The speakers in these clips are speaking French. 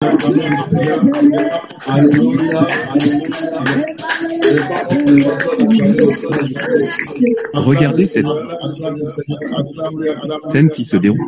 Alléluia. Regardez cette scène qui se déroule.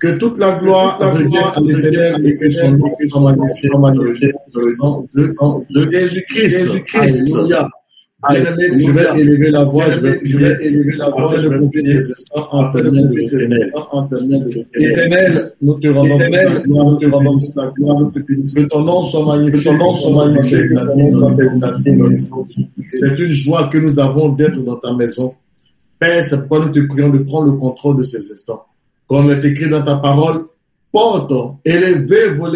Que toute la gloire revienne à l'Éternel et que son nom soit magnifié dans le nom de Jésus-Christ. Alléluia. Bien-aimé, je vais élever la voix, je vais élever la voix, je vais confier ces instants en témoin de l'Éternel. Éternel, nous te rendons la gloire, que ton nom soit magnifié, c'est une joie que nous avons d'être dans ta maison. Père, c'est pourquoi nous te prions de prendre le contrôle de ces instants. Comme est écrit dans ta parole, porte, élevez-vous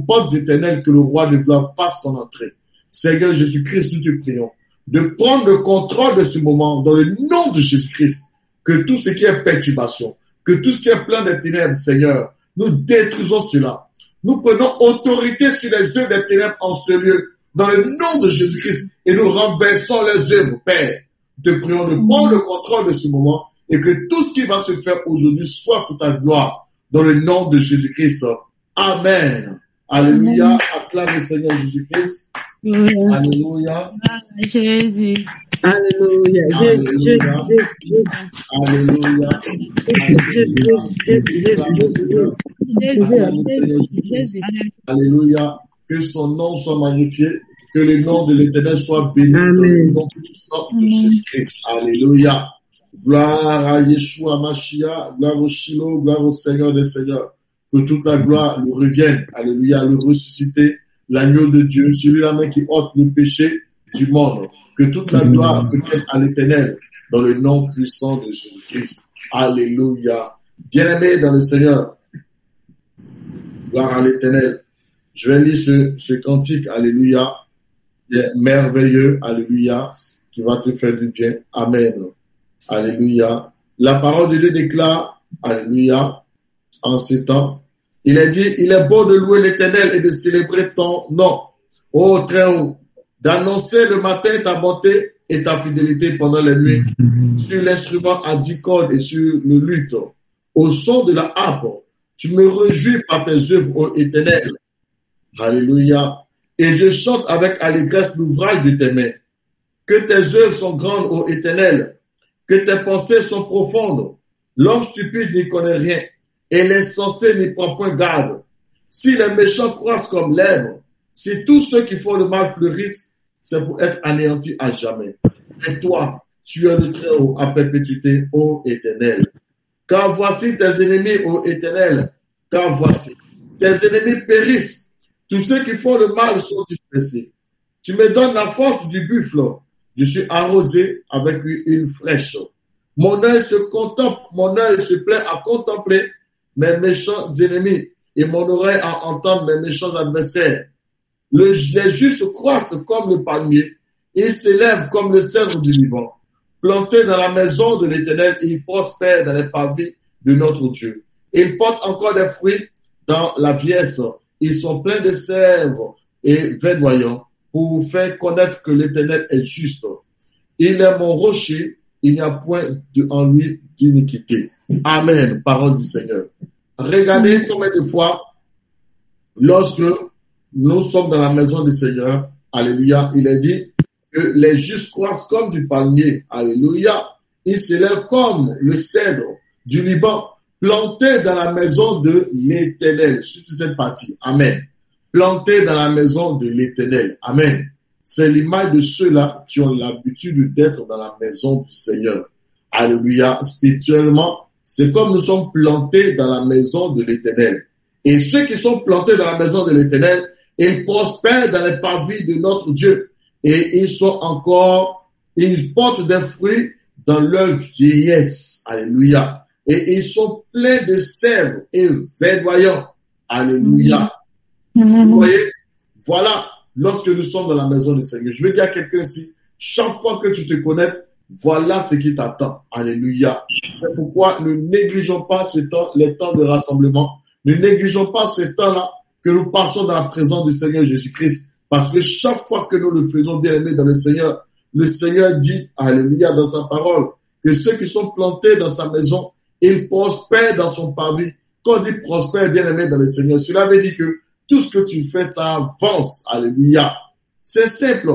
portes éternelles, que le roi de gloire fasse son entrée. Seigneur Jésus-Christ, nous te prions de prendre le contrôle de ce moment dans le nom de Jésus-Christ. Que tout ce qui est perturbation, que tout ce qui est plein de ténèbres, Seigneur, nous détruisons cela. Nous prenons autorité sur les œuvres des ténèbres en ce lieu, dans le nom de Jésus-Christ, et nous renversons les œuvres, Père. Te prions de prendre le contrôle de ce moment et que tout ce qui va se faire aujourd'hui soit pour ta gloire, dans le nom de Jésus-Christ. Amen. Alléluia. Acclame le Seigneur Jésus-Christ. Alléluia. Jésus. Alléluia. Alléluia. Alléluia. Que son nom soit magnifié. Que le nom de l'Éternel soit béni. Dans le nom puissant de Jésus-Christ. Alléluia. Gloire à Yeshua Mashiach. Gloire au Shiloh. Gloire au Seigneur des Seigneurs. Que toute la gloire lui revienne. Alléluia. Le ressuscité. L'agneau de Dieu. Celui-là même qui ôte le péché du monde. Que toute la gloire revienne à l'Éternel. Dans le nom puissant de Jésus-Christ. Alléluia. Bien-aimés dans le Seigneur. Gloire à l'Éternel. Je vais lire ce cantique. Alléluia. Merveilleux. Alléluia. Qui va te faire du bien. Amen. Alléluia. La parole de Dieu déclare. Alléluia. En ces temps. Il est dit, il est beau de louer l'Éternel et de célébrer ton nom. Ô très haut. D'annoncer le matin ta bonté et ta fidélité pendant les nuits. Sur l'instrument à 10 cordes et sur le luth. Au son de la harpe. Tu me réjouis par tes œuvres, ô Éternel. Alléluia. Et je chante avec allégresse l'ouvrage de tes mains. Que tes œuvres sont grandes, ô Éternel. Que tes pensées sont profondes. L'homme stupide n'y connaît rien. Et l'insensé n'y prend point garde. Si les méchants croissent comme l'herbe, si tous ceux qui font le mal fleurissent, c'est pour être anéantis à jamais. Et toi, tu es le très haut à perpétuité, ô Éternel. Car voici tes ennemis, ô Éternel. Car voici, tes ennemis périssent. Tous ceux qui font le mal sont dispersés. Tu me donnes la force du buffle. Je suis arrosé avec une fraîche. Mon œil se contemple, mon œil se plaît à contempler mes méchants ennemis et mon oreille à entendre mes méchants adversaires. Les justes croissent comme le palmier, ils s'élèvent comme le cèdre du Liban. Plantés dans la maison de l'Éternel, ils prospèrent dans les parvis de notre Dieu. Ils portent encore des fruits dans la vieillesse. Ils sont pleins de sève et verdoyants pour faire connaître que l'Éternel est juste. Il est mon rocher, il n'y a point en lui d'iniquité. Amen. Parole du Seigneur. Regardez combien de fois, lorsque nous sommes dans la maison du Seigneur, alléluia, il est dit que les justes croissent comme du palmier, alléluia. Ils s'élèvent comme le cèdre du Liban, plantés dans la maison de l'Éternel. Surtout cette partie. Amen. Plantés dans la maison de l'Éternel. Amen. C'est l'image de ceux-là qui ont l'habitude d'être dans la maison du Seigneur. Alléluia. Spirituellement, c'est comme nous sommes plantés dans la maison de l'Éternel. Et ceux qui sont plantés dans la maison de l'Éternel, ils prospèrent dans les parvis de notre Dieu. Et ils portent des fruits dans leur vieillesse. Alléluia. Et ils sont pleins de sève et verdoyants. Alléluia. Vous voyez, voilà, lorsque nous sommes dans la maison du Seigneur. Je veux dire à quelqu'un ici, chaque fois que tu te connectes, voilà ce qui t'attend. Alléluia. C'est pourquoi nous négligeons pas ce temps, les temps de rassemblement. Ne négligeons pas ce temps-là que nous passons dans la présence du Seigneur Jésus-Christ. Parce que chaque fois que nous le faisons, bien aimé dans le Seigneur dit, alléluia, dans sa parole, que ceux qui sont plantés dans sa maison, ils prospèrent dans son parvis. Quand on dit prospère, bien aimé dans le Seigneur, cela veut dire que tout ce que tu fais, ça avance. Alléluia. C'est simple.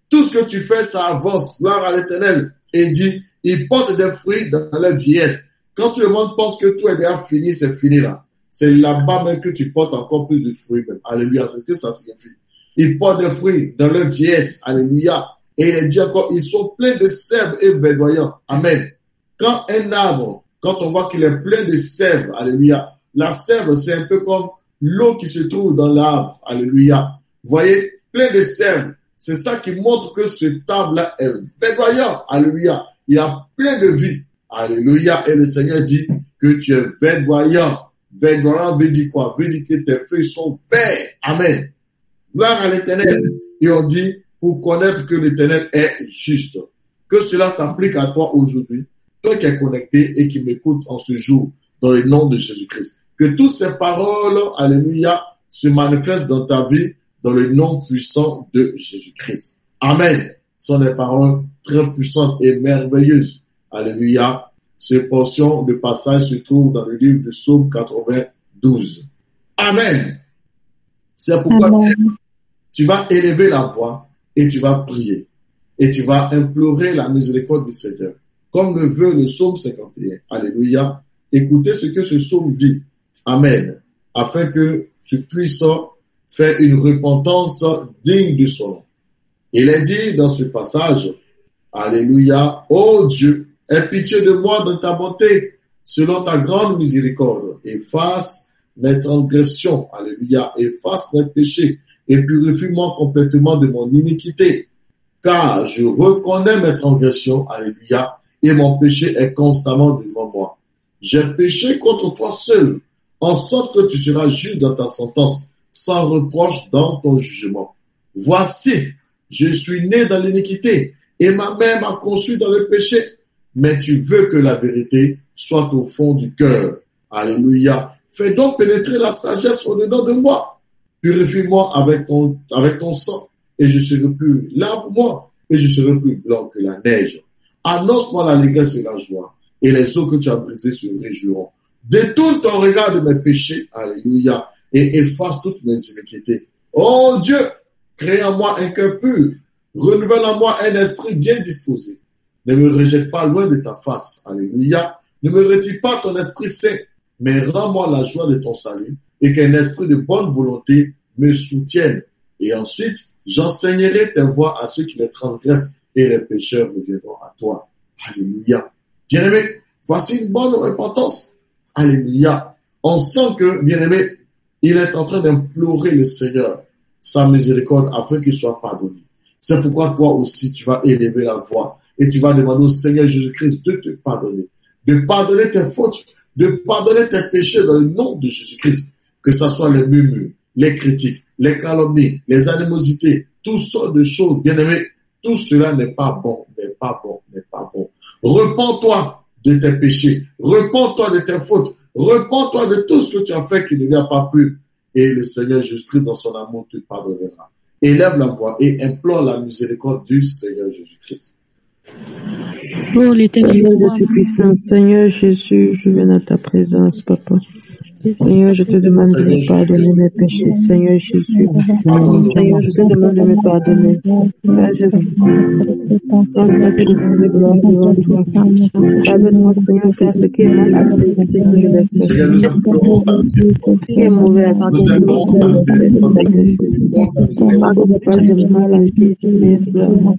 Tout ce que tu fais, ça avance. Gloire à l'Éternel. Et il dit, ils portent des fruits dans leur vieillesse. Quand tout le monde pense que tout est déjà fini, c'est fini là. C'est là-bas même que tu portes encore plus de fruits même. Alléluia. C'est ce que ça signifie. Ils portent des fruits dans leur vieillesse. Alléluia. Et il dit encore, ils sont pleins de sève et verdoyants. Amen. Quand un arbre, quand on voit qu'il est plein de sève, alléluia. La sève, c'est un peu comme l'eau qui se trouve dans l'arbre. Alléluia. Vous voyez, plein de sève. C'est ça qui montre que cet arbre-là est verdoyant. Alléluia. Il a plein de vie. Alléluia. Et le Seigneur dit que tu es verdoyant. Verdoyant veut dire quoi? Veut dire que tes feuilles sont vertes. Amen. Gloire à l'Éternel. Et on dit, pour connaître que l'Éternel est juste. Que cela s'applique à toi aujourd'hui. Toi qui es connecté et qui m'écoute en ce jour, dans le nom de Jésus-Christ. Que toutes ces paroles, alléluia, se manifestent dans ta vie, dans le nom puissant de Jésus-Christ. Amen. Ce sont des paroles très puissantes et merveilleuses. Alléluia. Ces portions de passage se trouvent dans le livre de Psaume 92. Amen. C'est pourquoi tu vas élever la voix et tu vas prier. Et tu vas implorer la miséricorde du Seigneur. Comme le veut le Psaume 51. Alléluia. Écoutez ce que ce psaume dit. Amen. Afin que tu puisses faire une repentance digne de son nom. Il est dit dans ce passage, alléluia, ô Dieu, aie pitié de moi dans ta bonté, selon ta grande miséricorde. Efface mes transgressions, alléluia, efface mes péchés et purifie-moi complètement de mon iniquité. Car je reconnais mes transgressions, alléluia, et mon péché est constamment devant moi. J'ai péché contre toi seul, en sorte que tu seras juste dans ta sentence, sans reproche dans ton jugement. Voici, je suis né dans l'iniquité, et ma mère m'a conçu dans le péché. Mais tu veux que la vérité soit au fond du cœur. Alléluia. Fais donc pénétrer la sagesse au-dedans de moi. Purifie-moi avec ton sang, et je serai pur. Lave-moi, et je serai plus blanc que la neige. Annonce-moi l'allégresse et la joie, et les eaux que tu as brisées se réjouiront. Détourne ton regard de mes péchés, alléluia, et efface toutes mes iniquités. Oh Dieu, crée en moi un cœur pur, renouvelle en moi un esprit bien disposé. Ne me rejette pas loin de ta face, alléluia. Ne me retire pas ton esprit saint, mais rends-moi la joie de ton salut, et qu'un esprit de bonne volonté me soutienne. Et ensuite, j'enseignerai tes voies à ceux qui les transgressent, et les pécheurs reviendront à toi. Alléluia. Bien-aimé, voici une bonne repentance. Alléluia. On sent que, bien-aimé, il est en train d'implorer le Seigneur, sa miséricorde, afin qu'il soit pardonné. C'est pourquoi toi aussi, tu vas élever la voix et tu vas demander au Seigneur Jésus-Christ de te pardonner tes fautes, de pardonner tes péchés dans le nom de Jésus-Christ. Que ce soit les murmures, les critiques, les calomnies, les animosités, toutes sortes de choses, bien-aimés, tout cela n'est pas bon, n'est pas bon, n'est pas bon. Repends-toi de tes péchés, repends-toi de tes fautes, repends-toi de tout ce que tu as fait qui ne vient pas plus. Et le Seigneur Jésus-Christ, dans son amour, te pardonnera. Élève la voix et implore la miséricorde du Seigneur Jésus-Christ. Oh l'Éternel, je suis puissant. Seigneur Jésus, je viens à ta présence, Papa. Seigneur, je te demande de me pardonner mes péchés. Seigneur Jésus, Seigneur, je te demande de me pardonner. Père Jésus, pardonne-moi, Seigneur, faire ce qui est mal, ce qui est mauvais, pardonne-moi,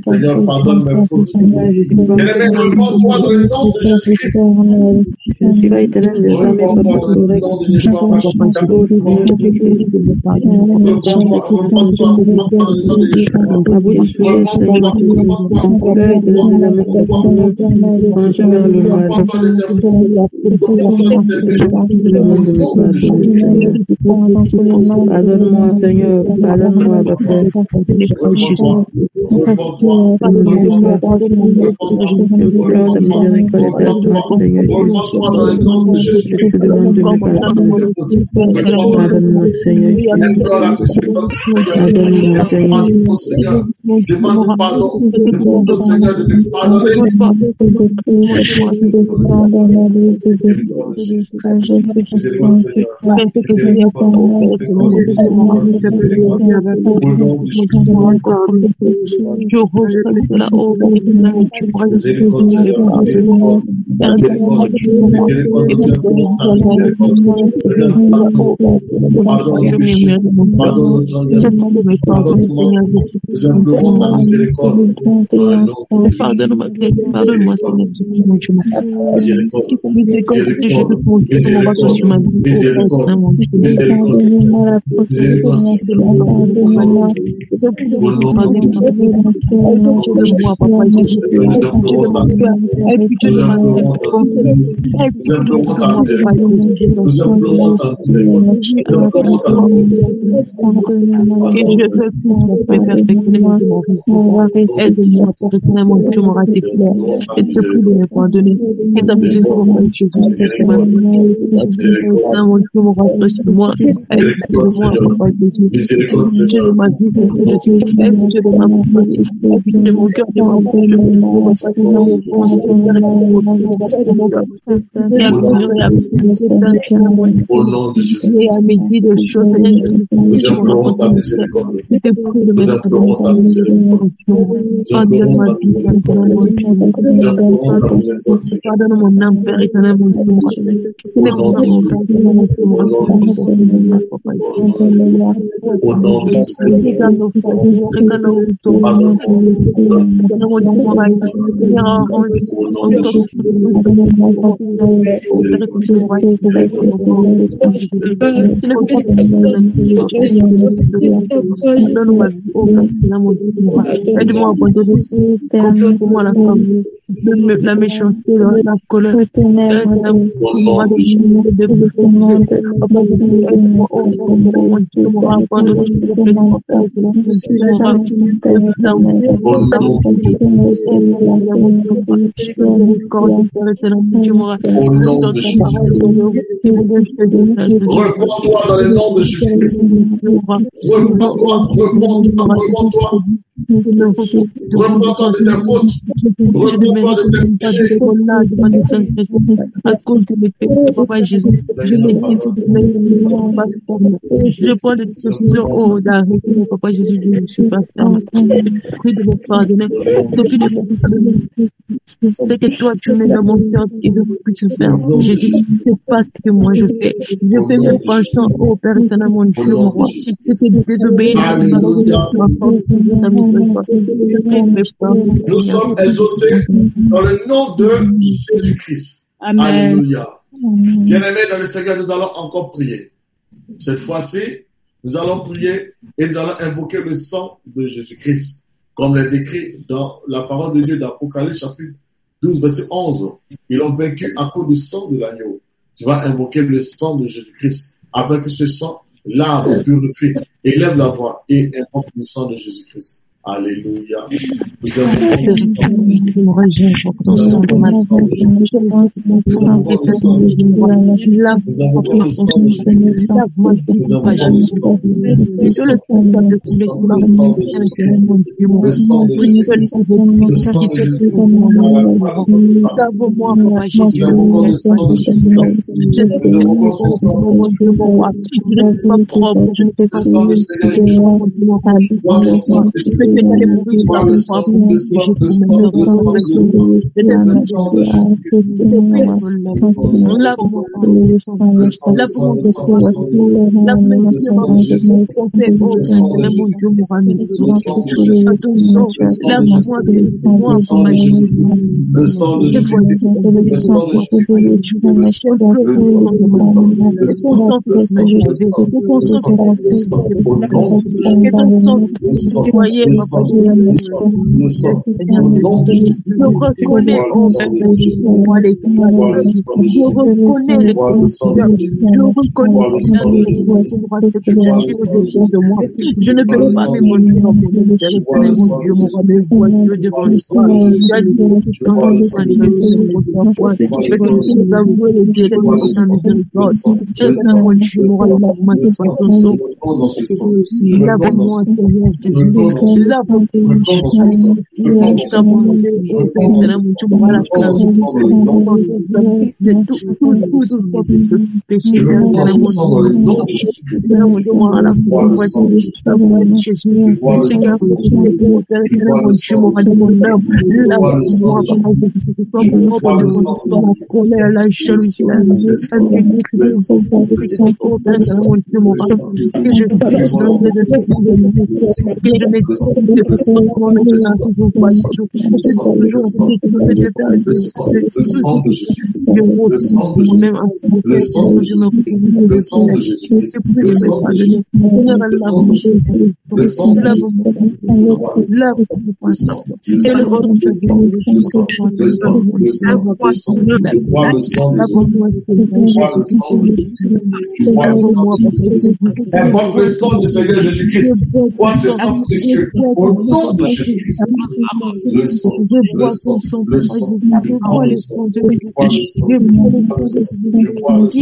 Seigneur, pardonne mes fautes. Bien-aimé, repends-toi dans le nom de Jésus-Christ. Je suis pas éternel des armées, papa, Repends-toi dans le nom de Yeshua Mashiach. Repends-toi dans le nom de Yeshua. Pardonne-moi, Seigneur, pardonne-moi, papa. Implore ta miséricorde éternelle, Seigneur Jésus. Je te demande de me pardonner. Pardonne-moi, Seigneur Jésus. Pardonne-moi, Seigneur. Demande pardon au Seigneur de te pardonner. Aide-moi pour éternellement que je me ratifie. Et te prie de me pardonner. Et ta miséricorde, Jésus, éternellement que je me ratifie sur moi. Aide-moi, Papa Jésus. Dieu de ma vie, je suis faible, Dieu de ma vie, de mon cœur, de ma vie, de mon pensée, de mon pensée, de mon cœur. Et à pleurer, à et à me dire des choses, je te prie de me pardonne ma vie, pardonne mon âme, Père éternel, mon Dieu. Aide-moi à abandonner complètement la famille, la méchanceté, la colère. Aide-moi Reprends-toi dans le nom de Jésus-Christ. Reprends-toi. Reprends-toi de tes fautes. Reprends-toi de tes péchés. À cause de mes péchés, Papa Jésus, je prends des décisions d'arrêter, Papa Jésus, je ne suis pas ferme. Je prie de me pardonner. Depuis le c'est que toi, tu mets dans mon cœur et je puisse faire. Jésus, c'est pas ce que moi je fais. Je fais mes penchants au Père éternel, mon Dieu, mon roi. C'est de désobéir à ma force. Nous sommes exaucés dans le nom de Jésus-Christ. Amen. Alléluia. Bien-aimés dans le Seigneur, nous allons encore prier. Cette fois-ci, nous allons prier et nous allons invoquer le sang de Jésus-Christ, comme l'est décrit dans la parole de Dieu d'Apocalypse chapitre 12, verset 11. Ils l'ont vaincu à cause du sang de l'agneau. Tu vas invoquer le sang de Jésus-Christ afin que ce sang lave, purifie, élève la voix et invoque le sang de Jésus-Christ. Alléluia. Nous d'aller mourir sur la croix pour me pécher, pour me je ne peux pas me montrer en mon Dieu, mon roi, mes voix, Dieu, devant le soir. Tu as dit que tu peux nous avouer les délais de ta miséricorde. Mon Dieu, mon roi, lave-moi de ton sang. Lave-moi, Seigneur Jésus. Lave-moi, Importe le sang du Seigneur Jésus-Christ. Bois ce sang précieux au nom de Jésus-Christ. Le sang, le sang, le sang. Je bois le sang. Je bois le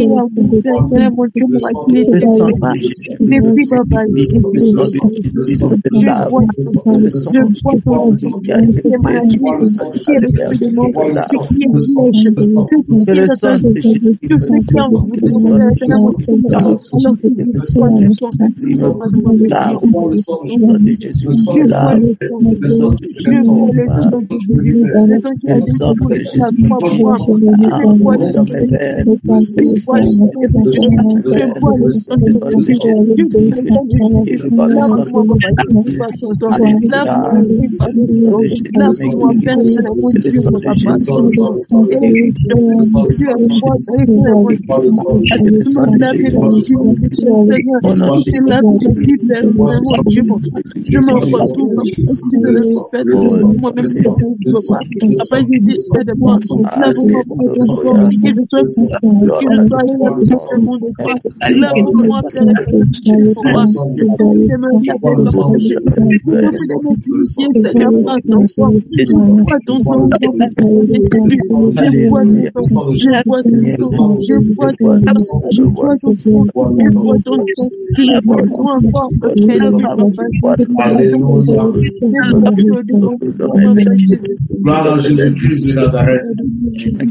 Gloire à Jésus-Christ de Nazareth.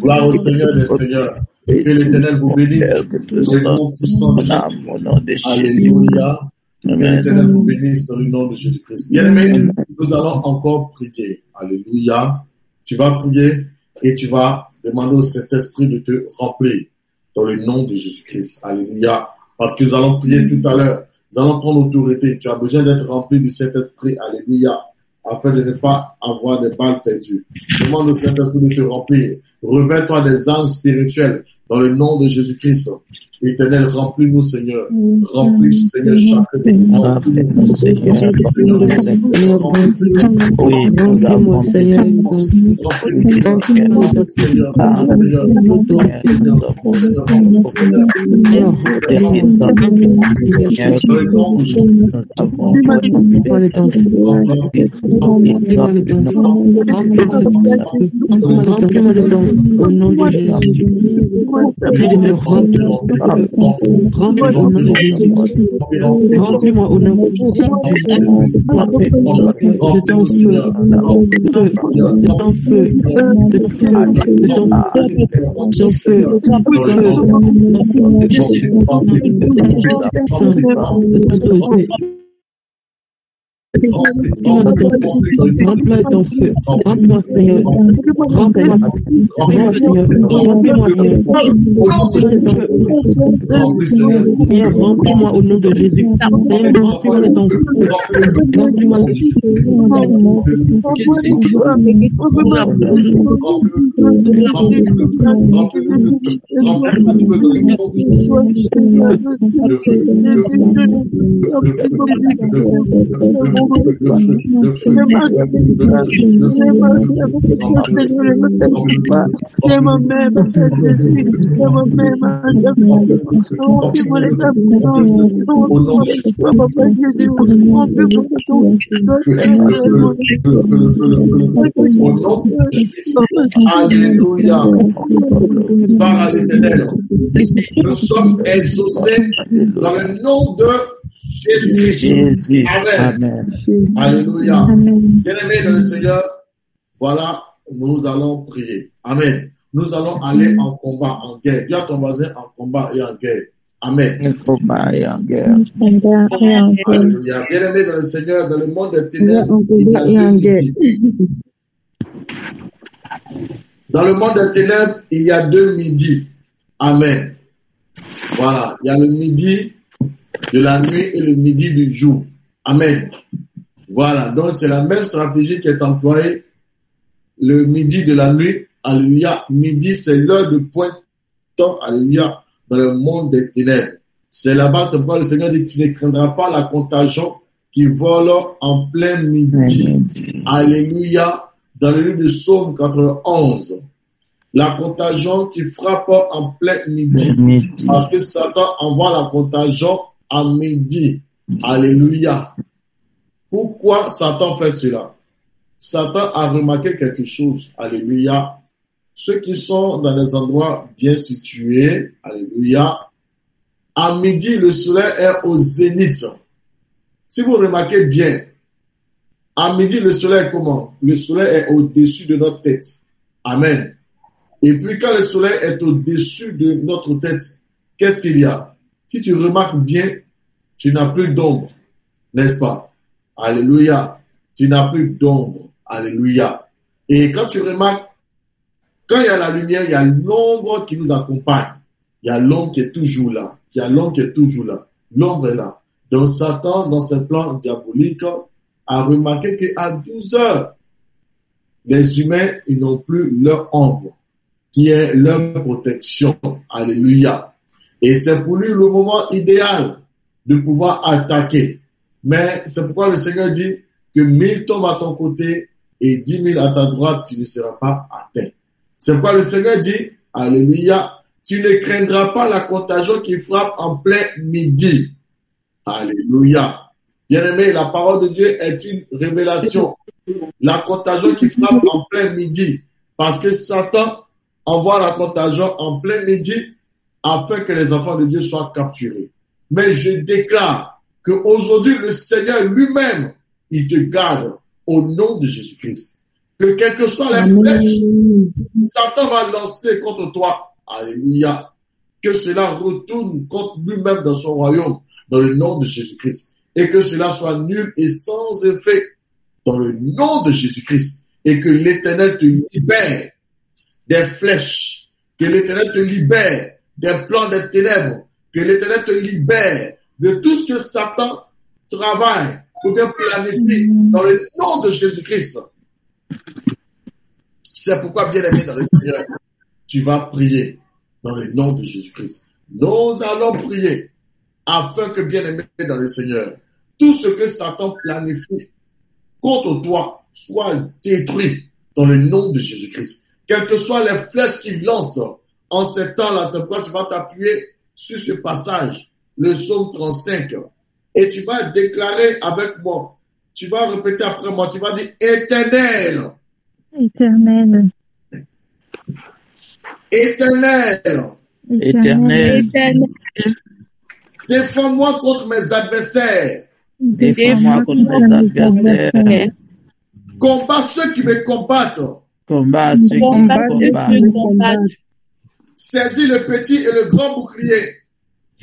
Gloire au Seigneur des Seigneurs. Que l'Éternel vous bénisse. Le nom puissant de Jésus. Alléluia. Que l'Éternel vous bénisse dans le nom de Jésus-Christ. Bien-aimés, nous allons encore prier. Alléluia. Tu vas prier et tu vas demander au Saint-Esprit de te remplir dans le nom de Jésus-Christ. Alléluia. Parce que nous allons prier tout à l'heure. Nous allons prendre l'autorité. Tu as besoin d'être rempli du Saint-Esprit. Alléluia. Afin de ne pas avoir des balles perdues. Demande au Saint-Esprit de te remplir. Revêt-toi des âmes spirituelles dans le nom de Jésus-Christ. Éternel, remplis-nous, Seigneur. Remplis, Seigneur, chaque Remplis-nous, Seigneur. Remplis-moi, Seigneur. Remplis-moi au nom de Jésus. Remplis ton feu. Remplis-moi, Seigneur. Remplis-moi, Seigneur. Seigneur, remplis-moi au nom de Jésus. Seigneur, remplis-moi de ton feu. Remplis-moi de Alléluia. Par à l'Éternel. Nous sommes exaucés dans le nom de Jésus-Christ. Amen. Alléluia. Bien-aimés dans le Seigneur, voilà, nous allons prier. Amen. Nous allons aller en combat, en guerre. Dis à ton voisin en combat et en guerre. Amen. Alléluia. Bien-aimés dans le Seigneur, dans le monde des ténèbres, il y a deux midis. Dans le monde des ténèbres, il y a 2 midis. Amen. Voilà. Il y a le midi de la nuit et le midi du jour. Amen. Voilà. Donc, c'est la même stratégie qui est employée. Le midi de la nuit. Alléluia. Midi, c'est l'heure de pointant. Alléluia. Dans le monde des ténèbres. C'est là-bas, c'est pourquoi le Seigneur dit qu'il ne craindra pas la contagion qui vole en plein midi. Alléluia. Dans le livre de Psaume 91, la contagion qui frappe en plein midi, parce que Satan envoie la contagion à midi. Alléluia. Pourquoi Satan fait cela? Satan a remarqué quelque chose. Alléluia. Ceux qui sont dans des endroits bien situés, alléluia, à midi, le soleil est au zénith. Si vous remarquez bien, à midi, le soleil est comment? Le soleil est au-dessus de notre tête. Amen. Et puis, quand le soleil est au-dessus de notre tête, qu'est-ce qu'il y a? Si tu remarques bien, tu n'as plus d'ombre. N'est-ce pas? Alléluia. Tu n'as plus d'ombre. Alléluia. Et quand tu remarques, quand il y a la lumière, il y a l'ombre qui nous accompagne. Il y a l'ombre qui est toujours là. Il y a l'ombre qui est toujours là. L'ombre est là. Donc, Satan, dans ses plans diaboliques, a remarqué qu'à 12 heures, les humains, ils n'ont plus leur ombre, qui est leur protection. Alléluia. Et c'est pour lui le moment idéal de pouvoir attaquer. Mais c'est pourquoi le Seigneur dit que 1000 tombent à ton côté et 10 000 à ta droite, tu ne seras pas atteint. C'est pourquoi le Seigneur dit, alléluia, tu ne craindras pas la contagion qui frappe en plein midi. Alléluia. Bien-aimé, la parole de Dieu est une révélation. La contagion qui frappe en plein midi. Parce que Satan envoie la contagion en plein midi afin que les enfants de Dieu soient capturés. Mais je déclare qu'aujourd'hui, le Seigneur lui-même, il te garde au nom de Jésus-Christ. Que quelles que soient les flèches, Satan va lancer contre toi. Alléluia. Que cela retourne contre lui-même dans son royaume, dans le nom de Jésus-Christ. Et que cela soit nul et sans effet dans le nom de Jésus-Christ. Et que l'Éternel te libère des flèches. Que l'Éternel te libère des plans des ténèbres. Que l'Éternel te libère de tout ce que Satan travaille ou bien planifie dans le nom de Jésus-Christ. C'est pourquoi, bien-aimé dans le Seigneur, tu vas prier dans le nom de Jésus-Christ. Nous allons prier afin que, bien-aimé dans le Seigneur, tout ce que Satan planifie contre toi soit détruit dans le nom de Jésus-Christ. Quelles que soient les flèches qu'il lance en ces temps-là, c'est pourquoi tu vas t'appuyer sur ce passage, le psaume 35, et tu vas déclarer avec moi, tu vas répéter après moi, tu vas dire Éternel. Éternel. Éternel. Éternel. Défends-moi contre mes adversaires. Défends-moi contre mes adversaires. Combat ceux qui me combattent. Combat ceux qui me combattent. Saisis le petit et le grand bouclier.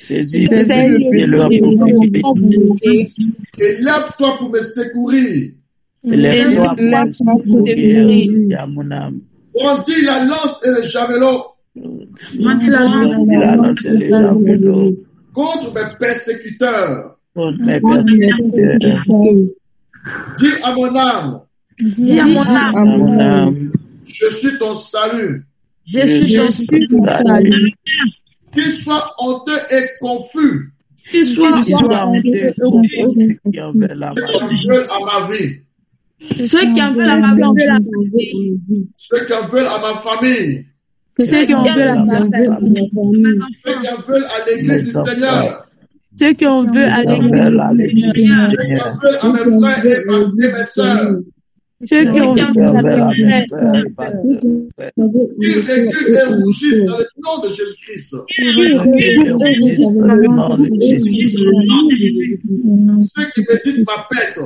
Saisis et leur provoquer. Et lève-toi pour me secourir. Lève-toi pour secourir à mon âme. Brandis la lance et le javelot. Brandis la lance et le javelot. Contre mes persécuteurs. Contre mes persécuteurs. Dis à mon âme. Dis à mon âme. Je suis ton salut. Je suis ton salut. Qu'il soit honteux et confus. Qu'il soit honteux et confus. Qui en veulent à ma vie. Ceux qui en veulent à ma vie. Ceux qui en veulent à ma famille. Ceux qui en veulent à ma famille. Ceux qui en veulent à l'église du Seigneur. Ceux qui en veulent à l'église du Seigneur. Ceux qui en veulent à mes frères et mes sœurs. Ceux qui ont vu la Qu'ils reculent et rougissent dans le nom de Jésus-Christ. Ceux qui méditent ma pète.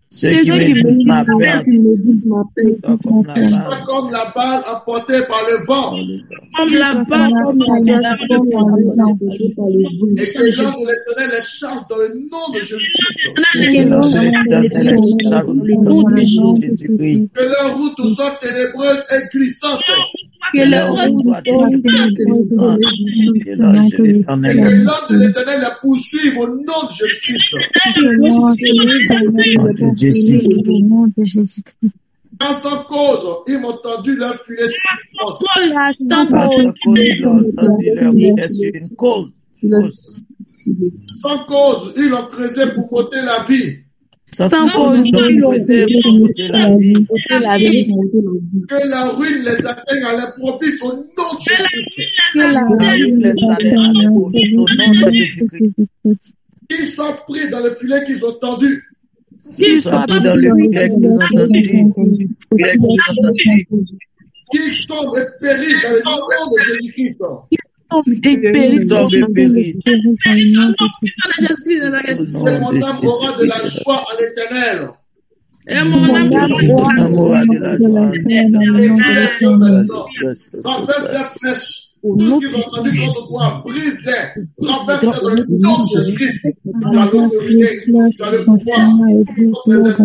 Ceux qui méditent ma pète. Qu'ils soient comme la balle emportée par le vent. Comme la balle emportée par le vent. Et que les gens de l'Éternel les chassent dans le nom de Jésus-Christ. Que leur route soit ténébreuse et glissante. Que leur route soit glissante. Et que l'homme de l'Éternel les poursuive au nom de Jésus-Christ. Sans cause, ils m'ont tendu leur filet sans cause, ils l'ont creusé pour m'ôter la vie. Sans cause, ils l'ont creusé pour m'ôter la vie. Que la ruine les atteigne à l'improviste au nom de Jésus-Christ. Que la ruine les atteigne à l'improviste au nom de Jésus-Christ. Qu'ils soient pris dans le filet qu'ils ont tendu. Qu'ils soient pris dans le filet qu'ils ont tendu. Qu'ils tombent et périssent dans le nom de Jésus-Christ. Et périssent. Et mon âme aura de la joie à l'Éternel. Et mon âme aura de la joie renverse les flèches. Tout ce qu'ils ont entendu contre toi, brise-les, renverse-les dans le nom de Jésus-Christ. Tu as l'autorité, tu as le pouvoir, contre les esprits, contre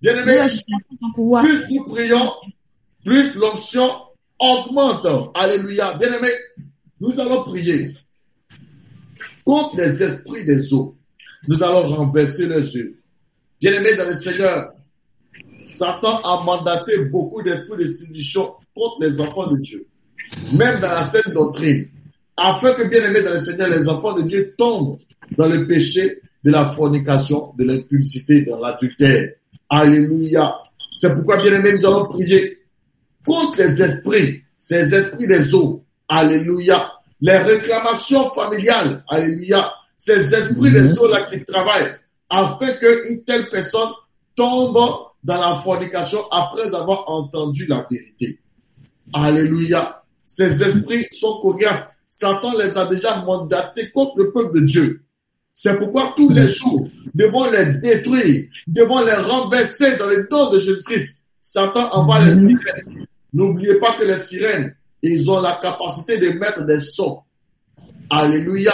Bien-aimés, plus nous prions, plus l'onction augmente. Alléluia. Bien-aimés, nous allons prier contre les esprits des eaux. Nous allons renverser leurs œuvres. Bien-aimés dans le Seigneur, Satan a mandaté beaucoup d'esprits de séduction contre les enfants de Dieu, même dans la saine doctrine, afin que, bien-aimés dans le Seigneur, les enfants de Dieu tombent dans le péché de la fornication, de l'impudicité, de l'adultère. Alléluia. C'est pourquoi, bien-aimés, nous allons prier contre ces esprits des eaux. Alléluia. Les réclamations familiales. Alléluia. Ces esprits des eaux là qui travaillent afin qu'une telle personne tombe dans la fornication après avoir entendu la vérité. Alléluia. Ces esprits sont coriaces. Satan les a déjà mandatés contre le peuple de Dieu. C'est pourquoi tous les jours, devons les détruire, devons les renverser dans le nom de Jésus-Christ. Satan envoie les sirènes. N'oubliez pas que les sirènes, ils ont la capacité de mettre des sons. Alléluia.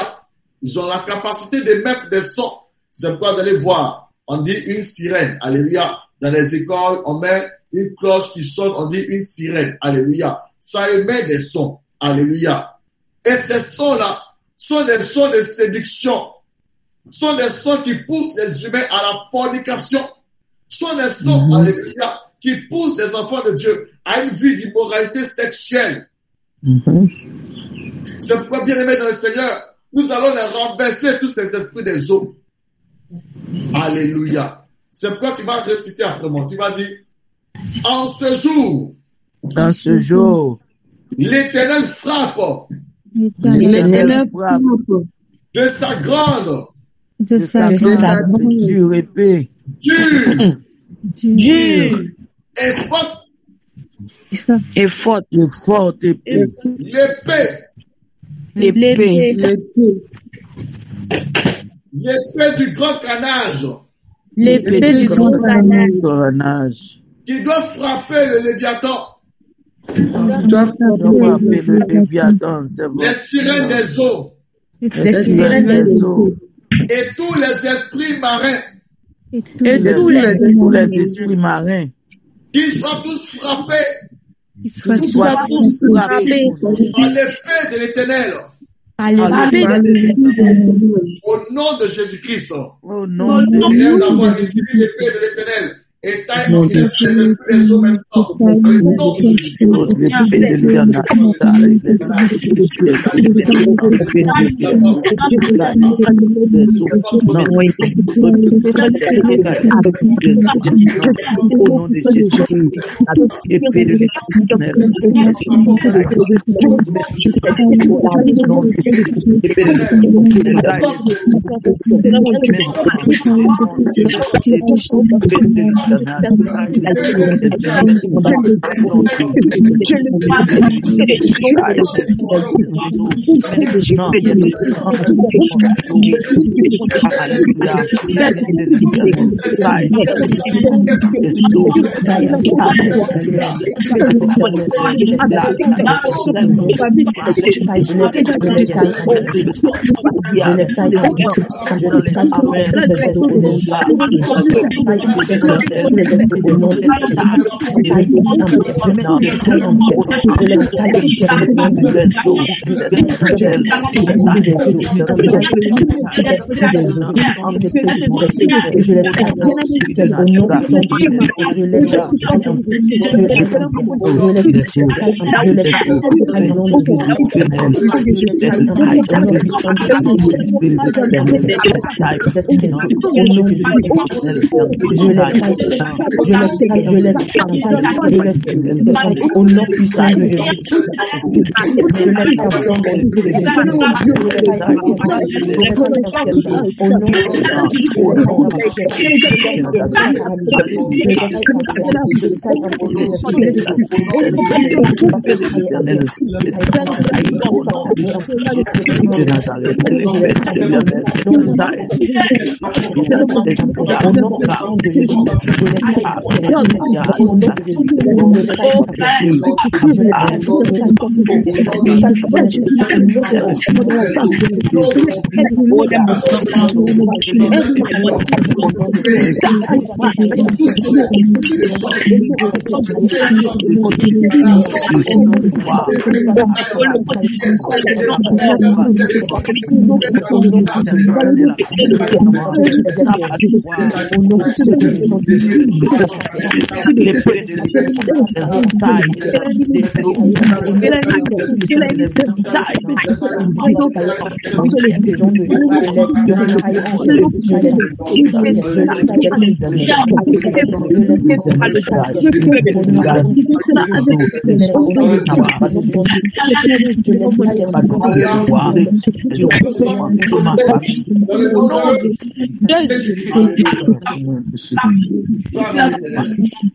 Ils ont la capacité de mettre des sons. C'est pourquoi vous allez voir, on dit une sirène. Alléluia. Dans les écoles, on met une cloche qui sonne, on dit une sirène. Alléluia. Ça émet des sons. Alléluia. Et ces sons-là sont des sons de séduction. Sont des sons qui poussent les humains à la fornication. Sont des sons, alléluia, qui poussent les enfants de Dieu à une vie d'immoralité sexuelle. C'est pourquoi, bien aimés dans le Seigneur, nous allons les renverser tous ces esprits des eaux. Alléluia. C'est pourquoi tu vas réciter après moi. Tu vas dire, en ce jour, l'Éternel frappe. De sa grande dure épée. Dure et forte épée. L'épée L'épée du grand carnage. L'épée du grand carnage. Qui doit frapper le Léviathan. Les sirènes des eaux. Les sirènes des eaux. Et tous les esprits marins. Et tous les esprits marins. Qui soient tous frappés. Par l'épée de l'Éternel. Au nom de Jésus-Christ. Au nom de Jésus-Christ. L'épée de l'Éternel. Et taille les esprits des eaux même temps. Au nom de Jésus-Christ.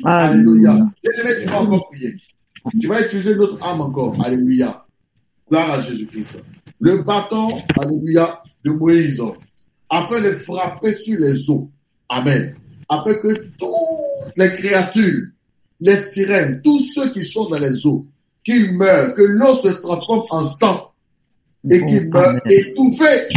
Alléluia. Tu vas encore prier. Tu vas utiliser notre âme encore. Alléluia. Gloire à Jésus-Christ. Le bâton, alléluia, de Moïse, afin de frapper sur les eaux. Amen. Afin que toutes les créatures, les sirènes, tous ceux qui sont dans les eaux, qu'ils meurent, que l'eau se transforme en sang et qu'ils meurent étouffés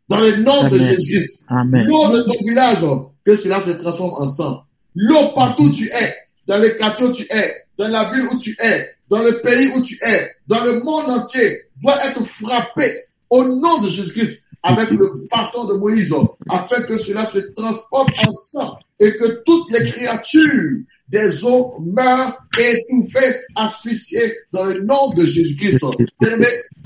dans le nom de Jésus-Christ. L'eau de ton village, que cela se transforme en sang. L'eau partout où tu es, dans le quartier où tu es, dans la ville où tu es, dans le pays où tu es, dans le monde entier, doit être frappée au nom de Jésus-Christ avec le bâton de Moïse, afin que cela se transforme en sang et que toutes les créatures des eaux meurent étouffées, asphyxiées dans le nom de Jésus-Christ.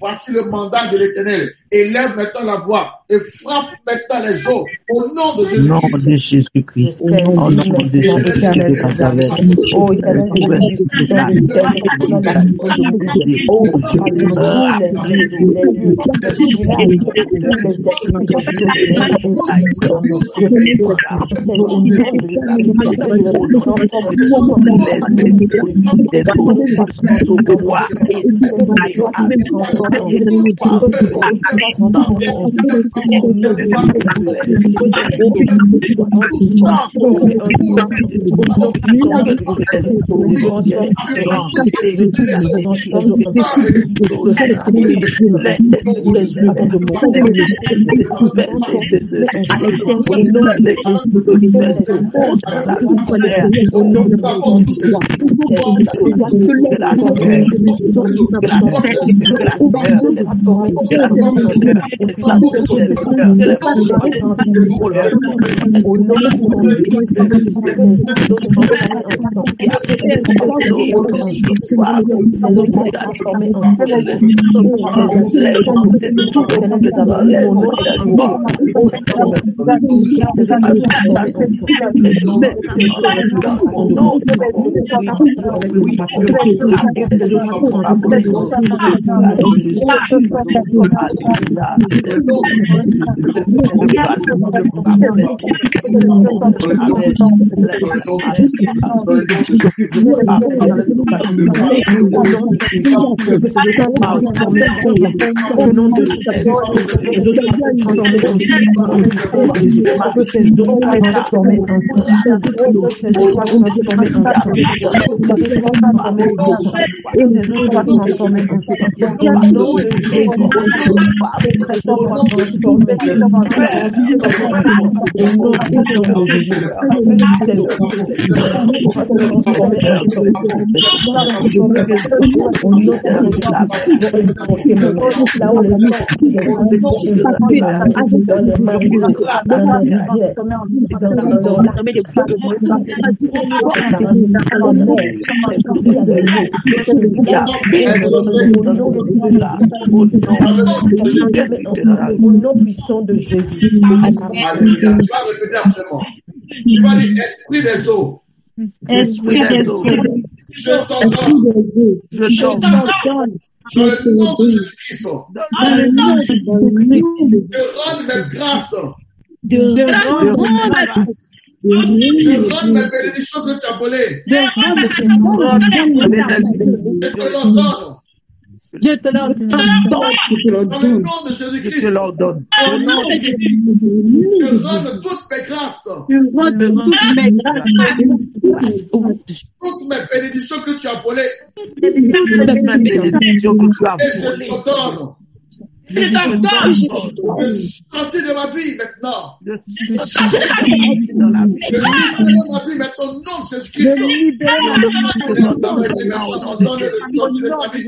Voici le mandat de l'Éternel. Élève maintenant la voix et frappe maintenant les eaux au nom de Jésus-Christ. Au nom de Jésus-Christ. Au nom de Jésus-Christ. Au nom puissant de Jésus. Alléluia. Tu vas répéter absolument. Tu vas dire esprit des eaux. Esprit des eaux. Je t'ordonne. Je t'ordonne. Dans le nom de Jésus-Christ. Dans le nom de Jésus-Christ. De rendre mes grâces. De rendre mes grâces. De rendre mes bénédictions que tu as volées. Je te l'ordonne. Dans le nom de Jésus-Christ. Je te l'ordonne. De rendre toutes mes grâces. Toutes mes bénédictions que tu as volées. Et je t'ordonne. Je sortis de ma vie maintenant. Je libère ma vie maintenant au nom de Jésus-Christ.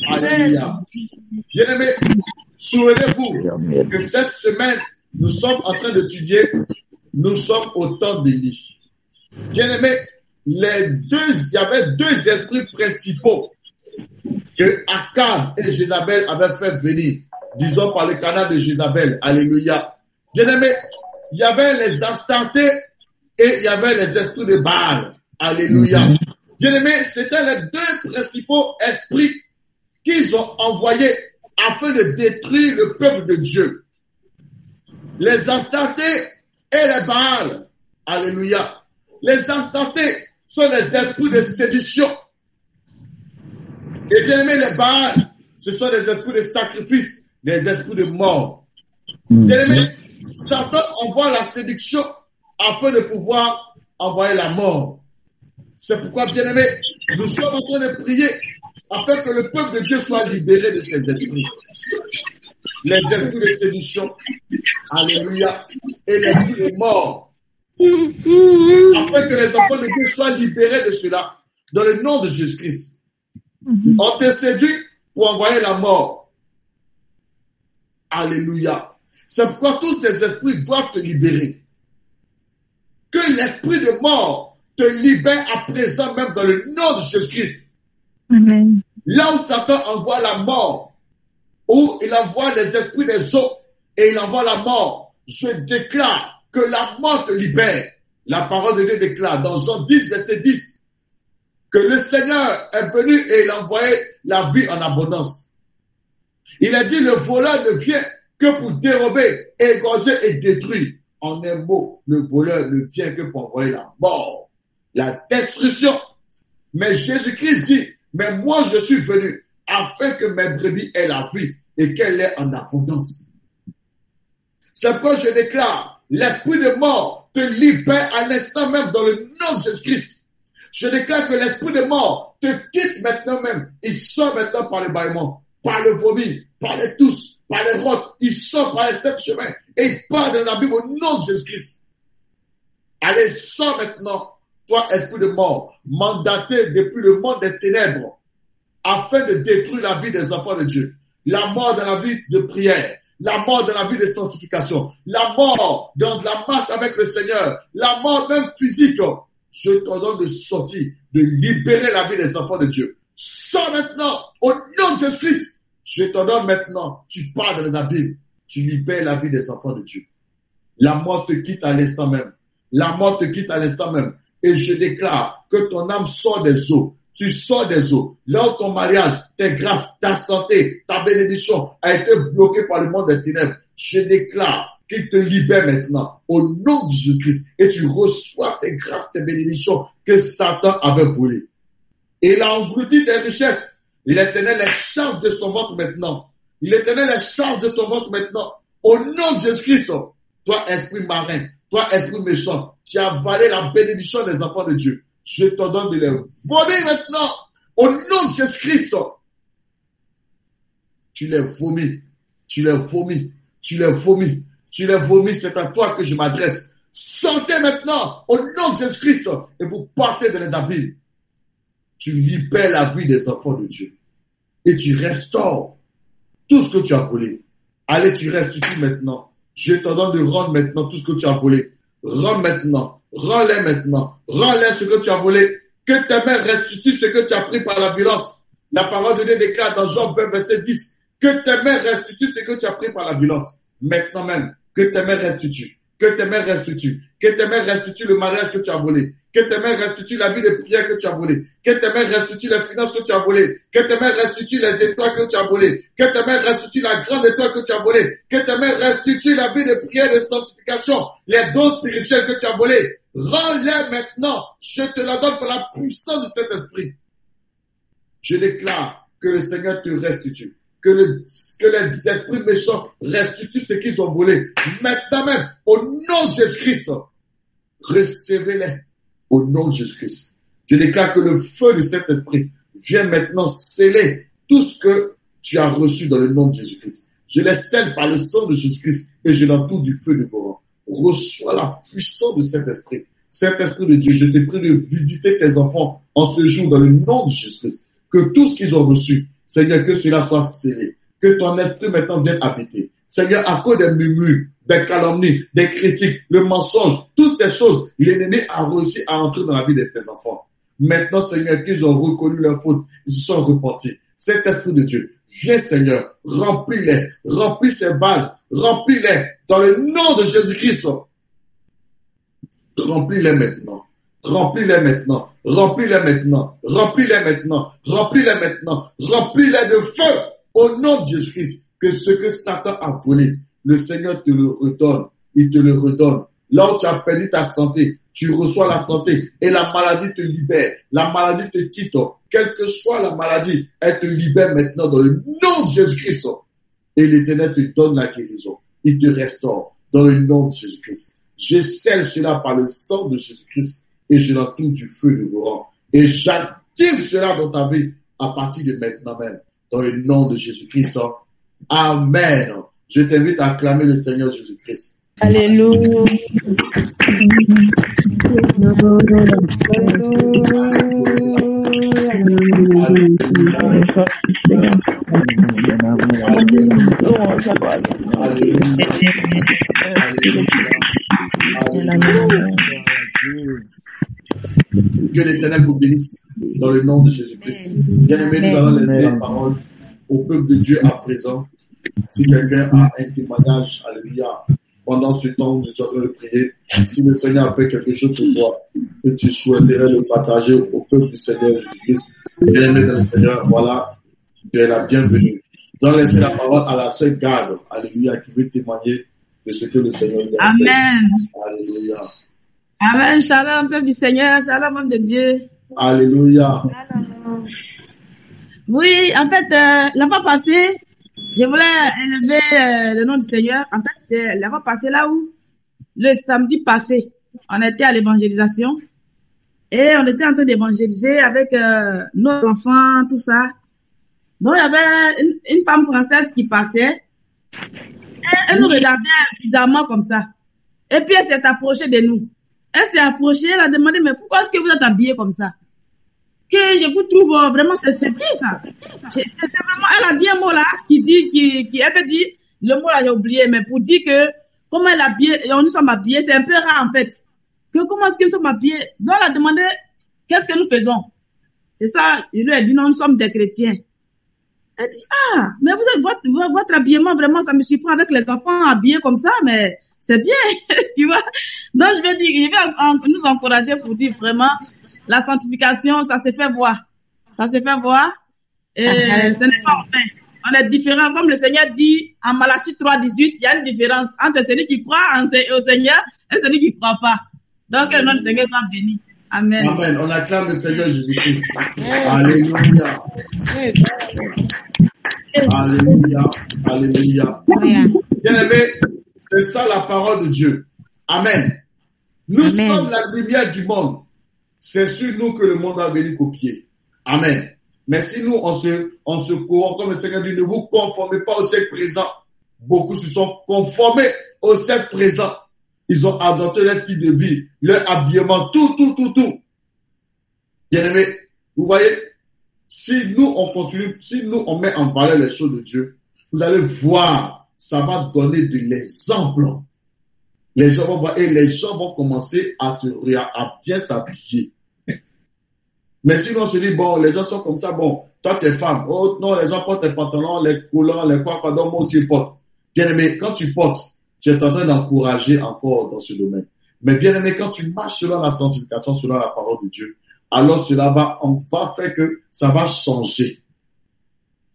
Alléluia. Bien-aimés, souvenez-vous que cette semaine, nous sommes en train d'étudier, nous sommes au temps d'Élie. Bien-aimés, il y avait deux esprits principaux que Akab et Jézabel avaient fait venir, disons par le canal de Jézabel. Alléluia. Bien-aimés, il y avait les Astartés et il y avait les esprits de Baal. Alléluia. Bien-aimés, c'était les deux principaux esprits qu'ils ont envoyés afin de détruire le peuple de Dieu. Les Astartés et les Baal. Alléluia. Les Astartés sont les esprits de séduction. Et bien aimé, les Baal, ce sont des esprits de sacrifice, des esprits de mort. Bien aimé, Satan envoie la séduction afin de pouvoir envoyer la mort. C'est pourquoi, bien aimé, nous sommes en train de prier afin que le peuple de Dieu soit libéré de ces esprits. Les esprits de séduction, alléluia, et les esprits de mort. Afin que les enfants de Dieu soient libérés de cela, dans le nom de Jésus-Christ. On te séduit pour envoyer la mort. Alléluia. C'est pourquoi tous ces esprits doivent te libérer. Que l'esprit de mort te libère à présent même dans le nom de Jésus-Christ. Amen. Là où Satan envoie la mort, où il envoie les esprits des eaux et il envoie la mort, je déclare que la mort te libère. La parole de Dieu déclare dans Jean 10, verset 10, que le Seigneur est venu et il a envoyé la vie en abondance. Il a dit, le voleur ne vient que pour dérober, égorger et détruire. En un mot, le voleur ne vient que pour envoyer la mort, la destruction. Mais Jésus-Christ dit, mais moi je suis venu afin que mes brebis aient la vie et qu'elle ait en abondance. C'est pourquoi je déclare, l'esprit de mort te libère à l'instant même dans le nom de Jésus-Christ. Je déclare que l'esprit de mort te quitte maintenant même. Il sort maintenant par le bâillement, par le vomi, par les tousses, par les rottes. Il sort par les sept chemins et il part dans la Bible au nom de Jésus-Christ. Allez, sors maintenant, toi esprit de mort, mandaté depuis le monde des ténèbres, afin de détruire la vie des enfants de Dieu. La mort dans la vie de prière, la mort dans la vie de sanctification, la mort dans la marche avec le Seigneur, la mort même physique. Je t'ordonne de sortir, de libérer la vie des enfants de Dieu. Sors maintenant, au nom de Jésus-Christ. Je t'ordonne maintenant, tu pars dans les abîmes, tu libères la vie des enfants de Dieu. La mort te quitte à l'instant même. La mort te quitte à l'instant même. Et je déclare que ton âme sort des eaux. Tu sors des eaux. Là où ton mariage, tes grâces, ta santé, ta bénédiction a été bloquée par le monde des ténèbres, je déclare qu'il te libère maintenant au nom de Jésus-Christ et tu reçois tes grâces, tes bénédictions que Satan avait volées. Et il a englouti tes richesses. Il éternel les charges de son ventre maintenant. Il éternel les charges de ton ventre maintenant. Au nom de Jésus-Christ, toi esprit marin, toi esprit méchant, tu as avalé la bénédiction des enfants de Dieu. Je t'ordonne de les voler maintenant. Au nom de Jésus-Christ, tu les vomis. Tu les vomis. Tu les vomis. Tu les vomis. C'est à toi que je m'adresse. Sortez maintenant au nom de Jésus-Christ et vous partez dans les abîmes. Tu libères la vie des enfants de Dieu. Et tu restaures tout ce que tu as volé. Allez, tu restitues maintenant. Je te donne de rendre maintenant tout ce que tu as volé. Rends maintenant. Rends-les maintenant. Rends-les ce que tu as volé. Que tes mains restituent ce que tu as pris par la violence. La parole de Dieu déclare dans Job 20, verset 10. Que tes mains restituent ce que tu as pris par la violence. Maintenant même, que tes mains restituent. Que tes mains restituent. Que tes mains restituent le mariage que tu as volé. Que tes mains restituent la vie de prière que tu as volé. Que tes mains restituent les finances que tu as volées. Que tes mains restituent les étoiles que tu as volées. Que tes mains restituent la grande étoile que tu as volée. Que tes mains restituent la vie de prière et de sanctification. Les dons spirituels que tu as volés. Rends-les maintenant. Je te la donne par la puissance de cet esprit. Je déclare que le Seigneur te restitue. Que les esprits méchants restituent ce qu'ils ont volé. Maintenant même, au nom de Jésus-Christ, recevez-les au nom de Jésus-Christ. Je déclare que le feu de cet esprit vient maintenant sceller tout ce que tu as reçu dans le nom de Jésus-Christ. Je les scelle par le sang de Jésus-Christ et je l'entoure du feu dévorant. Reçois la puissance de cet esprit. Cet esprit de Dieu, je te prie de visiter tes enfants en ce jour dans le nom de Jésus-Christ. Que tout ce qu'ils ont reçu, Seigneur, que cela soit scellé. Que ton esprit maintenant vienne habiter. Seigneur, à cause des murmures, des calomnies, des critiques, le mensonge, toutes ces choses, l'ennemi a réussi à entrer dans la vie de tes enfants. Maintenant, Seigneur, qu'ils ont reconnu leur faute, ils se sont repentis. Cet esprit de Dieu, viens, Seigneur, remplis-les, remplis ces vases, remplis-les dans le nom de Jésus-Christ. Remplis-les maintenant. Remplis-les maintenant. Remplis-les maintenant. Remplis-les maintenant. Remplis-les maintenant. Remplis-les de feu au nom de Jésus-Christ. Que ce que Satan a volé, le Seigneur te le redonne. Il te le redonne. Là où tu as perdu ta santé, tu reçois la santé et la maladie te libère. La maladie te quitte. Quelle que soit la maladie, elle te libère maintenant dans le nom de Jésus-Christ. Et l'Éternel te donne la guérison. Il te restaure dans le nom de Jésus-Christ. Je scelle cela par le sang de Jésus-Christ et je l'entoure du feu dévorant. Et j'active cela dans ta vie à partir de maintenant même. Dans le nom de Jésus-Christ. Amen. Je t'invite à acclamer le Seigneur Jésus-Christ. Alléluia. Que l'Éternel vous bénisse dans le nom de Jésus-Christ. Bien-aimés, nous allons laisser la parole au peuple de Dieu à présent. Si quelqu'un a un témoignage, alléluia, pendant ce temps où nous sommes en train de prier, si le Seigneur a fait quelque chose pour toi, que tu souhaiterais le partager au peuple du Seigneur Jésus-Christ, bien-aimé dans le Seigneur, voilà, tu es la bienvenue. Nous allons laisser la parole à la sœur Garde, alléluia, qui veut témoigner de ce que le Seigneur lui a fait. Amen. Alléluia. Amen. Shalom, peuple du Seigneur. Shalom, homme de Dieu. Alléluia. Oui, en fait, la fois passée, je voulais élever le nom du Seigneur. En fait, c'est la fois passée là où, le samedi passé, on était à l'évangélisation et on était en train d'évangéliser avec nos enfants, tout ça. Bon, il y avait une femme française qui passait et elle nous regardait bizarrement comme ça. Et puis elle s'est approchée de nous. Elle s'est approchée, elle a demandé, mais pourquoi est-ce que vous êtes habillés comme ça? Que je vous trouve vraiment, c'est bien ça. C'est vraiment, elle a dit un mot là, elle avait dit, le mot là j'ai oublié, mais pour dire que, comment elle habillée, nous sommes habillés, c'est un peu rare en fait. Que comment est-ce que nous sommes habillés? Donc elle a demandé, qu'est-ce que nous faisons? C'est ça, je lui ai dit, non, nous sommes des chrétiens. Elle dit, ah, mais vous êtes, votre habillement vraiment, ça me surprend avec les enfants habillés comme ça, mais c'est bien, tu vois. Donc je vais dire, je vais nous encourager pour dire vraiment, la sanctification, ça se fait voir. Ça se fait voir. Et ce n'est pas en vain. On est différents. Comme le Seigneur dit en Malachie 3:18, il y a une différence entre celui qui croit au Seigneur et celui qui ne croit pas. Donc, le nom du Seigneur soit béni. Amen. Amen. On acclame le Seigneur Jésus-Christ. Alléluia. Alléluia. Alléluia. Bien-aimé, c'est ça la parole de Dieu. Amen. Nous sommes la lumière du monde. C'est sur nous que le monde va venir copier. Amen. Mais si nous, on se courant, comme le Seigneur dit, ne vous conformez pas au siècle présent, Beaucoup se sont conformés au siècle présent. Ils ont adopté leur style de vie, leur habillement, tout. Bien aimé, vous voyez, si nous on continue, si nous on met en parallèle les choses de Dieu, vous allez voir, ça va donner de l'exemple. Les gens vont voir et les gens vont commencer à bien s'habiller. Mais si on se dit, bon, les gens sont comme ça, bon, toi tu es femme, oh non, les gens portent les pantalons, les couleurs, les quoi, donc moi aussi je porte. Bien aimé, quand tu portes, tu es en train d'encourager encore dans ce domaine. Mais bien aimé, quand tu marches selon la sanctification, selon la parole de Dieu, alors cela va faire que ça va changer.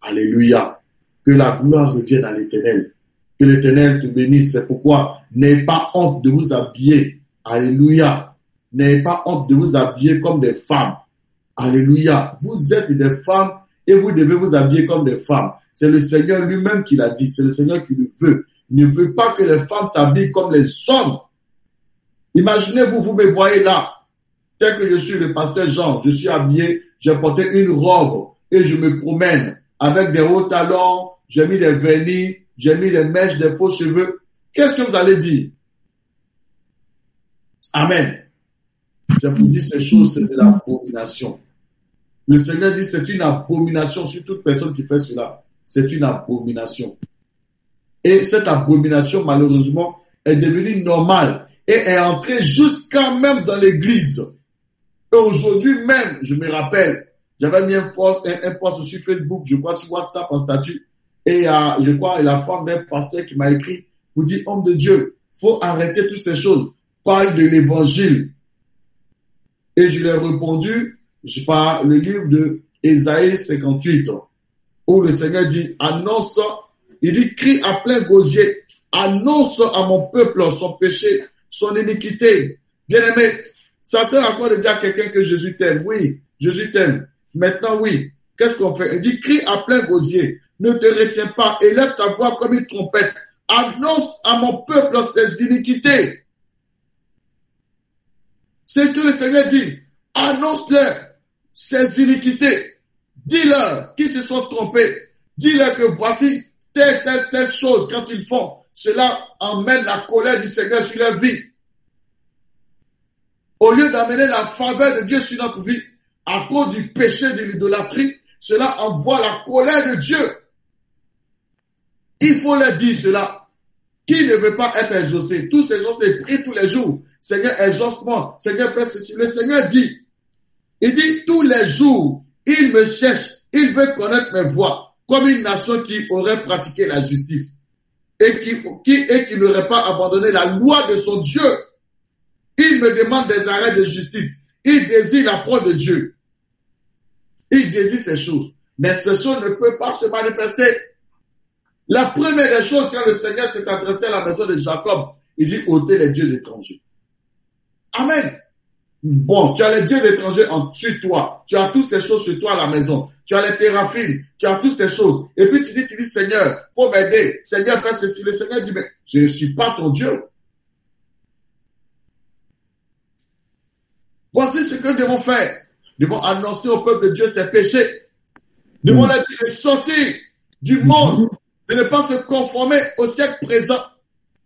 Alléluia. Que la gloire revienne à l'Éternel. Que l'Éternel te bénisse. C'est pourquoi n'ayez pas honte de vous habiller. Alléluia. N'ayez pas honte de vous habiller comme des femmes. Alléluia. Vous êtes des femmes et vous devez vous habiller comme des femmes. C'est le Seigneur lui-même qui l'a dit. C'est le Seigneur qui le veut. Il ne veut pas que les femmes s'habillent comme les hommes. Imaginez-vous, vous me voyez là. Tel que je suis le pasteur Jean, je suis habillé, j'ai porté une robe et je me promène avec des hauts talons, j'ai mis des vernis, j'ai mis des mèches, des faux cheveux. Qu'est-ce que vous allez dire? Amen. C'est pour dire ces choses, c'est de l'abomination. Le Seigneur dit c'est une abomination sur toute personne qui fait cela. C'est une abomination. Et cette abomination, malheureusement, est devenue normale et est entrée jusqu'à même dans l'église. Et aujourd'hui même, je me rappelle, j'avais mis un post sur Facebook, je crois sur WhatsApp en statut, et je crois la femme d'un pasteur qui m'a écrit pour dire, homme de Dieu, faut arrêter toutes ces choses. Parle de l'évangile. Et je lui ai répondu, par le livre de Ésaïe 58, où le Seigneur dit, annonce, il dit, crie à plein gosier, annonce à mon peuple son péché, son iniquité. Bien-aimé, ça sert à quoi de dire à quelqu'un que Jésus t'aime? Oui, Jésus t'aime. Maintenant, oui. Qu'est-ce qu'on fait? Il dit, crie à plein gosier. Ne te retiens pas. Élève ta voix comme une trompette. Annonce à mon peuple ses iniquités. C'est ce que le Seigneur dit. Annonce-leur ses iniquités. Dis-leur qu'ils se sont trompés. Dis-leur que voici telle chose quand ils font. Cela emmène la colère du Seigneur sur leur vie. Au lieu d'amener la faveur de Dieu sur notre vie, à cause du péché de l'idolâtrie, cela envoie la colère de Dieu. Il faut leur dire cela. Qui ne veut pas être exaucé? Tous ces gens les prient tous les jours. Seigneur, exauce-moi. Seigneur, fais ceci. Le Seigneur dit, il dit tous les jours, il me cherche, il veut connaître mes voies, comme une nation qui aurait pratiqué la justice et qui n'aurait pas abandonné la loi de son Dieu. Il me demande des arrêts de justice. Il désire la parole de Dieu. Il désire ces choses. Mais ces choses ne peuvent pas se manifester. La première des choses, quand le Seigneur s'est adressé à la maison de Jacob, il dit ôtez les dieux étrangers. Amen. Bon, tu as les dieux étrangers sur toi. Tu as toutes ces choses sur toi à la maison. Tu as les théraphimes. Tu as toutes ces choses. Et puis tu dis Seigneur, faut m'aider. Seigneur, fais ceci. Le Seigneur dit, mais je ne suis pas ton Dieu. Voici ce que nous devons faire. Nous devons annoncer au peuple de Dieu ses péchés. Nous devons leur dire de sortir du monde, de ne pas se conformer au siècle présent,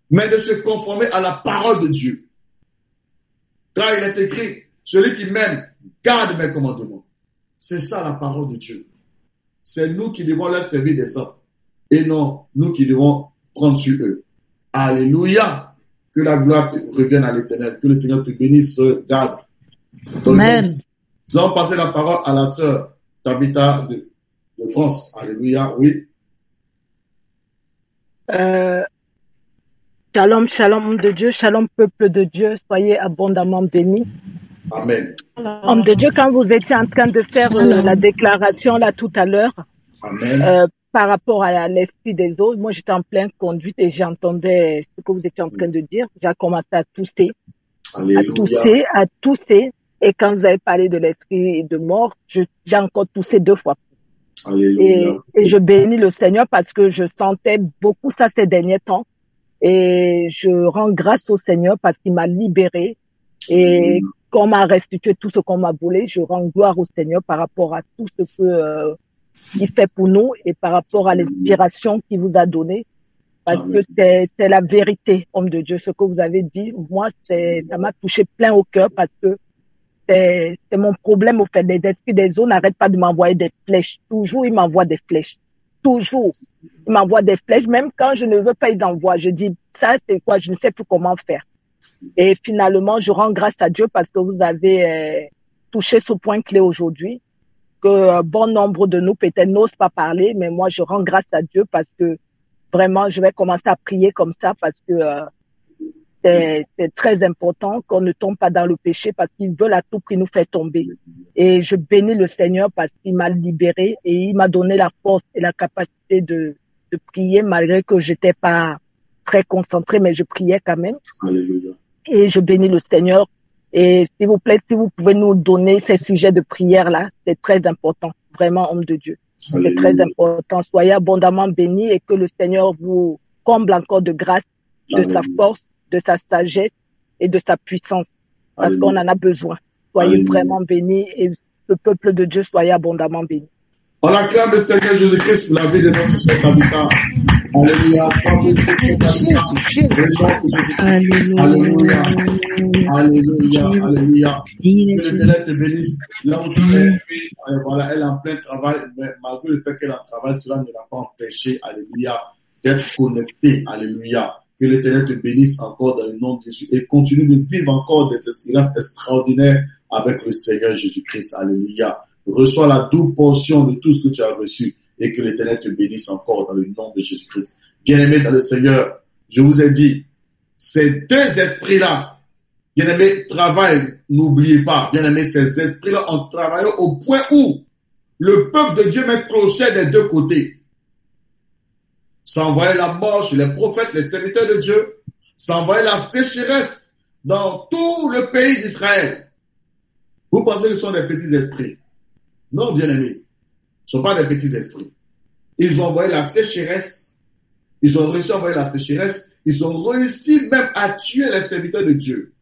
mais de se conformer à la parole de Dieu. Car il est écrit, celui qui m'aime garde mes commandements. C'est ça la parole de Dieu. C'est nous qui devons leur servir des hommes et non nous qui devons prendre sur eux. Alléluia. Que la gloire revienne à l'Éternel. Que le Seigneur te bénisse, garde. Amen. Nous allons passer la parole à la sœur Tabitha de France. Alléluia, oui. Shalom, shalom de Dieu, shalom peuple de Dieu, soyez abondamment bénis. Amen. Homme de Dieu, quand vous étiez en train de faire la déclaration là tout à l'heure, par rapport à l'esprit des autres, moi j'étais en pleine conduite et j'entendais ce que vous étiez en train de dire. J'ai commencé à tousser, Alléluia. à tousser. Et quand vous avez parlé de l'esprit de mort, j'ai encore toussé 2 fois. Alléluia. Et je bénis le Seigneur parce que je sentais beaucoup ça ces derniers temps. Et je rends grâce au Seigneur parce qu'il m'a libéré et qu'on m'a restitué tout ce qu'on m'a volé. Je rends gloire au Seigneur par rapport à tout ce que il fait pour nous et par rapport à l'inspiration qu'il vous a donné. parce que c'est la vérité, homme de Dieu. Ce que vous avez dit, moi, ça m'a touché plein au cœur parce que c'est mon problème au fait. Les esprits des eaux n'arrêtent pas de m'envoyer des flèches. Toujours, ils m'envoient des flèches. Toujours. Ils m'envoient des flèches. Même quand je ne veux pas, ils envoient. Je dis, ça, c'est quoi? Je ne sais plus comment faire. Et finalement, je rends grâce à Dieu parce que vous avez touché ce point clé aujourd'hui, que bon nombre de nous peut-être n'osent pas parler, mais moi, je rends grâce à Dieu parce que vraiment, je vais commencer à prier comme ça parce que c'est très important qu'on ne tombe pas dans le péché parce qu'ils veulent à tout prix nous faire tomber. Et je bénis le Seigneur parce qu'il m'a libéré et il m'a donné la force et la capacité de prier malgré que j'étais pas très concentrée, mais je priais quand même. Alléluia. Et je bénis le Seigneur. Et s'il vous plaît, si vous pouvez nous donner ces sujets de prière-là, c'est très important. Vraiment, homme de Dieu. Alléluia. C'est très important. Soyez abondamment bénis et que le Seigneur vous comble encore de grâce, de Alléluia. sa force, de sa sagesse et de sa puissance. Parce Alléluia. qu'on en a besoin. Soyez Alléluia. vraiment bénis et le peuple de Dieu, soyez abondamment bénis. On acclame le Seigneur Jésus-Christ pour la vie de notre Seigneur Tabitha. Alléluia. Alléluia. Alléluia. Alléluia. Que l'Éternel te bénisse. Là où tu es, voilà, elle est en plein travail, mais malgré le fait qu'elle est en travail, cela ne l'a pas empêché, alléluia, d'être connectée, alléluia. Que l'Éternel te bénisse encore dans le nom de Jésus et continue de vivre encore des expériences extraordinaires avec le Seigneur Jésus-Christ, alléluia. Reçois la double portion de tout ce que tu as reçu et que l'Éternel te bénisse encore dans le nom de Jésus-Christ. Bien-aimés dans le Seigneur, je vous ai dit, ces deux esprits-là, bien-aimés, travaillent, n'oubliez pas, bien-aimés, ces esprits-là ont travaillé au point où le peuple de Dieu met clochette des deux côtés. Ça envoyait la mort chez les prophètes, les serviteurs de Dieu. Ça envoyait la sécheresse dans tout le pays d'Israël. Vous pensez que ce sont des petits esprits? Non, bien-aimés. Ce ne sont pas des petits esprits. Ils ont envoyé la sécheresse. Ils ont réussi à envoyer la sécheresse. Ils ont réussi même à tuer les serviteurs de Dieu.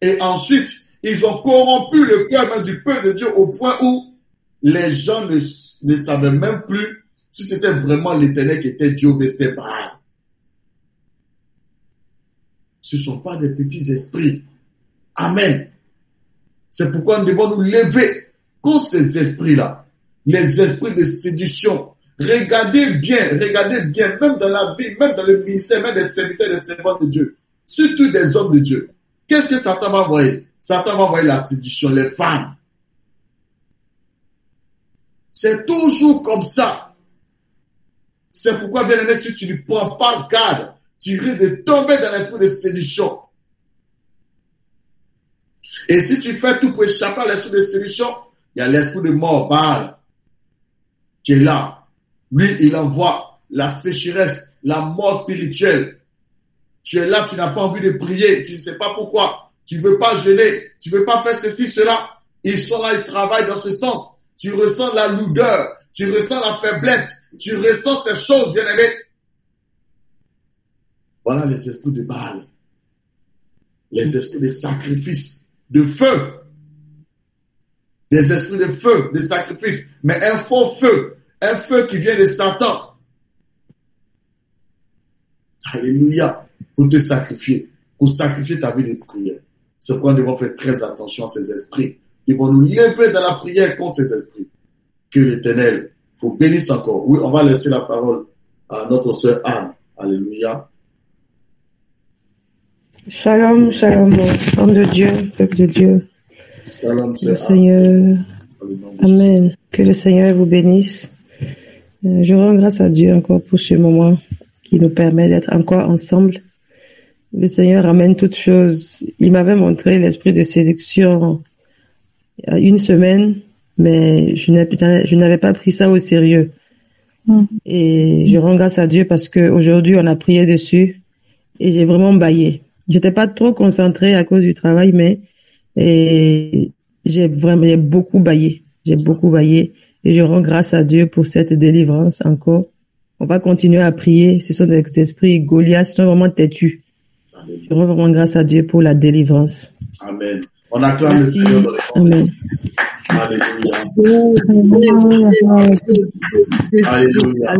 Et ensuite, ils ont corrompu le cœur même du peuple de Dieu au point où les gens ne savaient même plus si c'était vraiment l'Éternel qui était Dieu ou c'était Baal. Ce ne sont pas des petits esprits. Amen. C'est pourquoi nous devons nous lever contre ces esprits-là. Les esprits de séduction. Regardez bien, même dans la vie, même dans le ministère, même des serviteurs et des servantes de Dieu. Surtout des hommes de Dieu. Qu'est-ce que Satan va envoyer? Satan va envoyer la séduction, les femmes. C'est toujours comme ça. C'est pourquoi, bien aimé, si tu ne prends pas garde, tu risques de tomber dans l'esprit de séduction. Et si tu fais tout pour échapper à l'esprit de séduction, il y a l'esprit de mort, Baal, qui est là. Lui, il envoie la sécheresse, la mort spirituelle. Tu es là, tu n'as pas envie de prier, tu ne sais pas pourquoi. Tu ne veux pas jeûner, tu ne veux pas faire ceci, cela. Ils sont là, ils travaillent dans ce sens. Tu ressens la lourdeur, tu ressens la faiblesse, tu ressens ces choses, bien-aimés. Voilà les esprits de Baal. Les esprits de sacrifice, de feu. Des esprits de feu, de sacrifice. Mais un faux feu. Un feu qui vient de Satan. Alléluia. Pour te sacrifier. Pour sacrifier ta vie de prière. C'est pourquoi nous devons faire très attention à ces esprits. Ils vont nous lever dans la prière contre ces esprits. Que l'Éternel vous bénisse encore. Oui, on va laisser la parole à notre sœur Anne. Alléluia. Shalom, shalom, homme de Dieu, peuple de Dieu. Shalom, Que le Seigneur, Amen. Que le Seigneur vous bénisse. Je rends grâce à Dieu encore pour ce moment qui nous permet d'être encore ensemble. Le Seigneur amène toutes choses. Il m'avait montré l'esprit de séduction il y a une semaine, mais je n'avais pas pris ça au sérieux. Et je rends grâce à Dieu parce que aujourd'hui on a prié dessus et j'ai vraiment baillé. J'étais pas trop concentrée à cause du travail, mais j'ai beaucoup baillé. J'ai beaucoup baillé et je rends grâce à Dieu pour cette délivrance encore. On va continuer à prier. Ce sont des esprits Goliath, ils sont vraiment têtus. Je rends vraiment grâce à Dieu pour la délivrance. Amen. On acclame le Seigneur dans les Amen. Alléluia. Alléluia.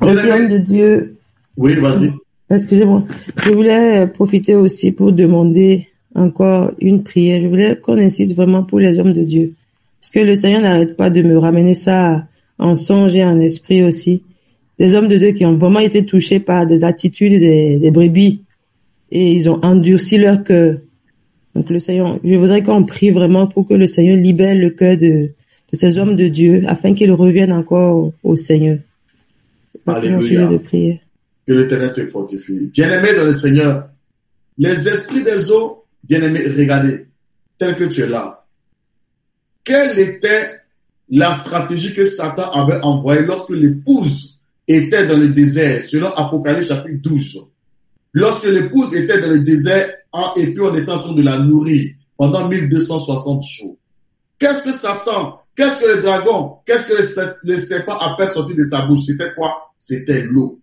Aussi, homme de Dieu. Oui, vas-y. Excusez-moi. Je voulais profiter aussi pour demander encore une prière. Je voulais qu'on insiste vraiment pour les hommes de Dieu. Parce que le Seigneur n'arrête pas de me ramener ça en songe et en esprit aussi. Des hommes de Dieu qui ont vraiment été touchés par des attitudes des brebis. Et ils ont endurci leur cœur. Donc le Seigneur, je voudrais qu'on prie vraiment pour que le Seigneur libère le cœur de ces hommes de Dieu afin qu'ils reviennent encore au Seigneur. C'est mon sujet de prière. Que l'Éternel te fortifie. Bien-aimé dans le Seigneur, les esprits des eaux, bien-aimé, regardez, tel que tu es là. Quelle était la stratégie que Satan avait envoyée lorsque l'épouse était dans le désert, selon Apocalypse chapitre 12. Lorsque l'épouse était dans le désert, et puis on était en train de la nourrir pendant 1260 jours. Qu'est-ce que Satan, qu'est-ce que le dragon, qu'est-ce que le serpent a fait sortir de sa bouche? C'était quoi? C'était l'eau.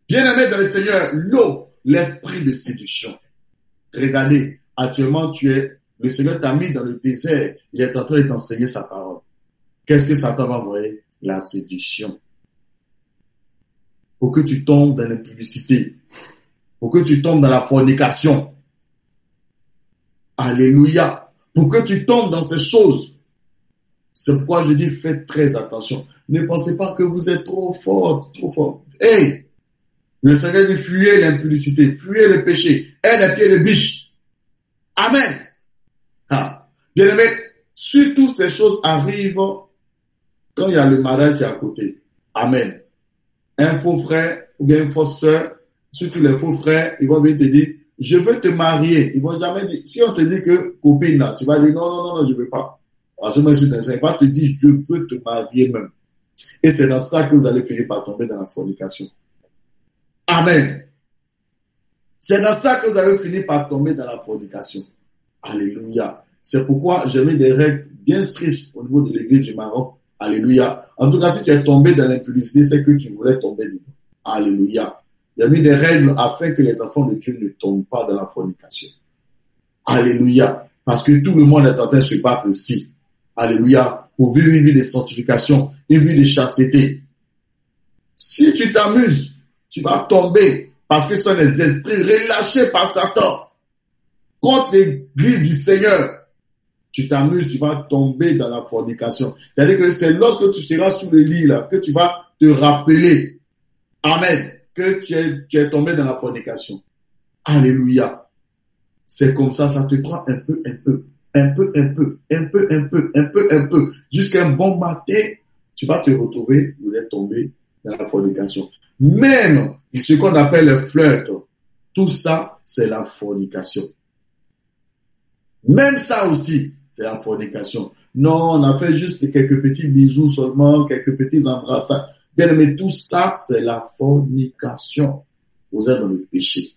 Bien-aimé dans le Seigneur, l'eau, l'esprit de séduction. Regardez, actuellement le Seigneur t'a mis dans le désert, il est en train de t'enseigner sa parole. Qu'est-ce que Satan va envoyer? La séduction. Pour que tu tombes dans l'impudicité, pour que tu tombes dans la fornication. Alléluia. Pour que tu tombes dans ces choses. C'est pourquoi je dis, faites très attention. Ne pensez pas que vous êtes trop fort, trop fort. Hey! Le Seigneur dit, fuyez l'impudicité, fuyez le péché, aie les pieds de biche. Amen. Bien aimé, surtout ces choses arrivent quand il y a le mariage qui est à côté. Amen. Un faux frère ou bien une fausse sœur, surtout les faux frères, ils vont venir te dire, je veux te marier. Ils vont jamais dire, si on te dit que copine là, tu vas dire non, je veux pas. Parce que moi, il va te dire, je veux te marier même. Et c'est dans ça que vous allez finir par tomber dans la fornication. Amen. C'est dans ça que vous allez finir par tomber dans la fornication. Alléluia. C'est pourquoi j'ai mis des règles bien strictes au niveau de l'église du Maroc. Alléluia. En tout cas, si tu es tombé dans l'impudicité, c'est que tu voulais tomber dedans. Alléluia. Il y a mis des règles afin que les enfants de Dieu ne tombent pas dans la fornication. Alléluia. Parce que tout le monde est en train de se battre ici. Alléluia. Pour vivre une vie de sanctification, une vie de chasteté. Si tu t'amuses, tu vas tomber parce que ce sont des esprits relâchés par Satan contre l'église du Seigneur. Tu t'amuses, tu vas tomber dans la fornication. C'est-à-dire que c'est lorsque tu seras sous le lit là que tu vas te rappeler, amen, que tu es tombé dans la fornication. Alléluia. C'est comme ça te prend un peu, jusqu'à un bon matin, tu vas te retrouver, vous êtes tombé dans la fornication. Même ce qu'on appelle le flirt, tout ça, c'est la fornication. Même ça aussi, c'est la fornication. Non, on a fait juste quelques petits bisous seulement, quelques petits embrassades. Bien, mais tout ça, c'est la fornication. Vous êtes dans le péché.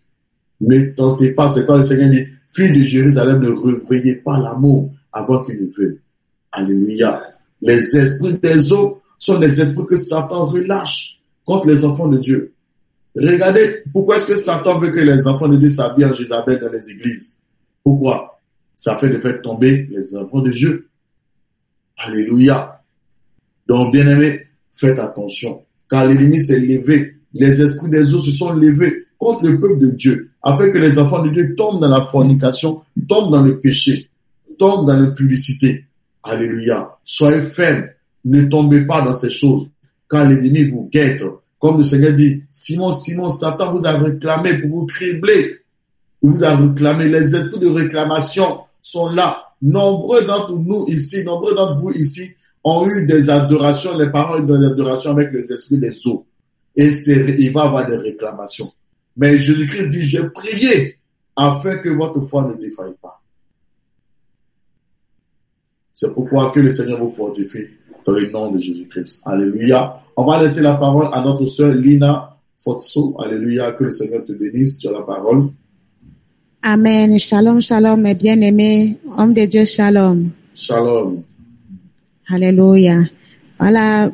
Ne tentez pas, c'est quand le Seigneur dit, fille de Jérusalem, ne réveillez pas l'amour avant qu'il ne veuille. Alléluia. Les esprits des eaux sont des esprits que Satan relâche contre les enfants de Dieu. Regardez, pourquoi est-ce que Satan veut que les enfants de Dieu s'habillent en Jézabel dans les églises? Pourquoi? Ça fait de faire tomber les enfants de Dieu. Alléluia. Donc, bien aimés, faites attention. Car l'ennemi s'est levé, les esprits des eaux se sont levés contre le peuple de Dieu, afin que les enfants de Dieu tombent dans la fornication, tombent dans le péché, tombent dans l'impudicité. Alléluia. Soyez fermes, ne tombez pas dans ces choses, car l'ennemi vous guette. Comme le Seigneur dit, Simon, Satan vous a réclamé pour vous tribler. Il vous a réclamé. Les esprits de réclamation sont là. Nombreux d'entre nous ici, nombreux d'entre vous ici ont eu des adorations, les paroles de l'adoration avec les esprits des eaux. Et il va y avoir des réclamations. Mais Jésus-Christ dit, j'ai prié afin que votre foi ne défaille pas. C'est pourquoi que le Seigneur vous fortifie dans le nom de Jésus-Christ. Alléluia. On va laisser la parole à notre sœur Lina Fotso. Alléluia. Que le Seigneur te bénisse. Tu as la parole. Amen. Shalom, shalom, mes bien-aimés. Homme de Dieu, shalom. Shalom. Alléluia. Voilà,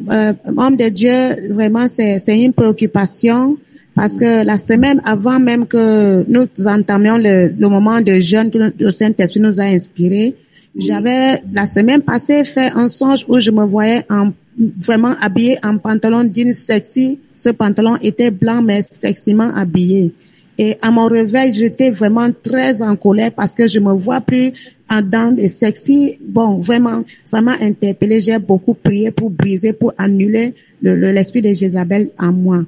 homme de Dieu, vraiment, c'est une préoccupation parce que la semaine avant même que nous entamions le moment de jeûne que le Saint-Esprit nous a inspiré, j'avais la semaine passée fait un songe où je me voyais en vraiment habillé en pantalon jean sexy. Ce pantalon était blanc mais seximent habillé. Et à mon réveil, j'étais vraiment très en colère parce que je me vois plus en dents et sexy. Bon, vraiment, ça m'a interpellé. J'ai beaucoup prié pour briser, pour annuler l'esprit de Jézabel en moi.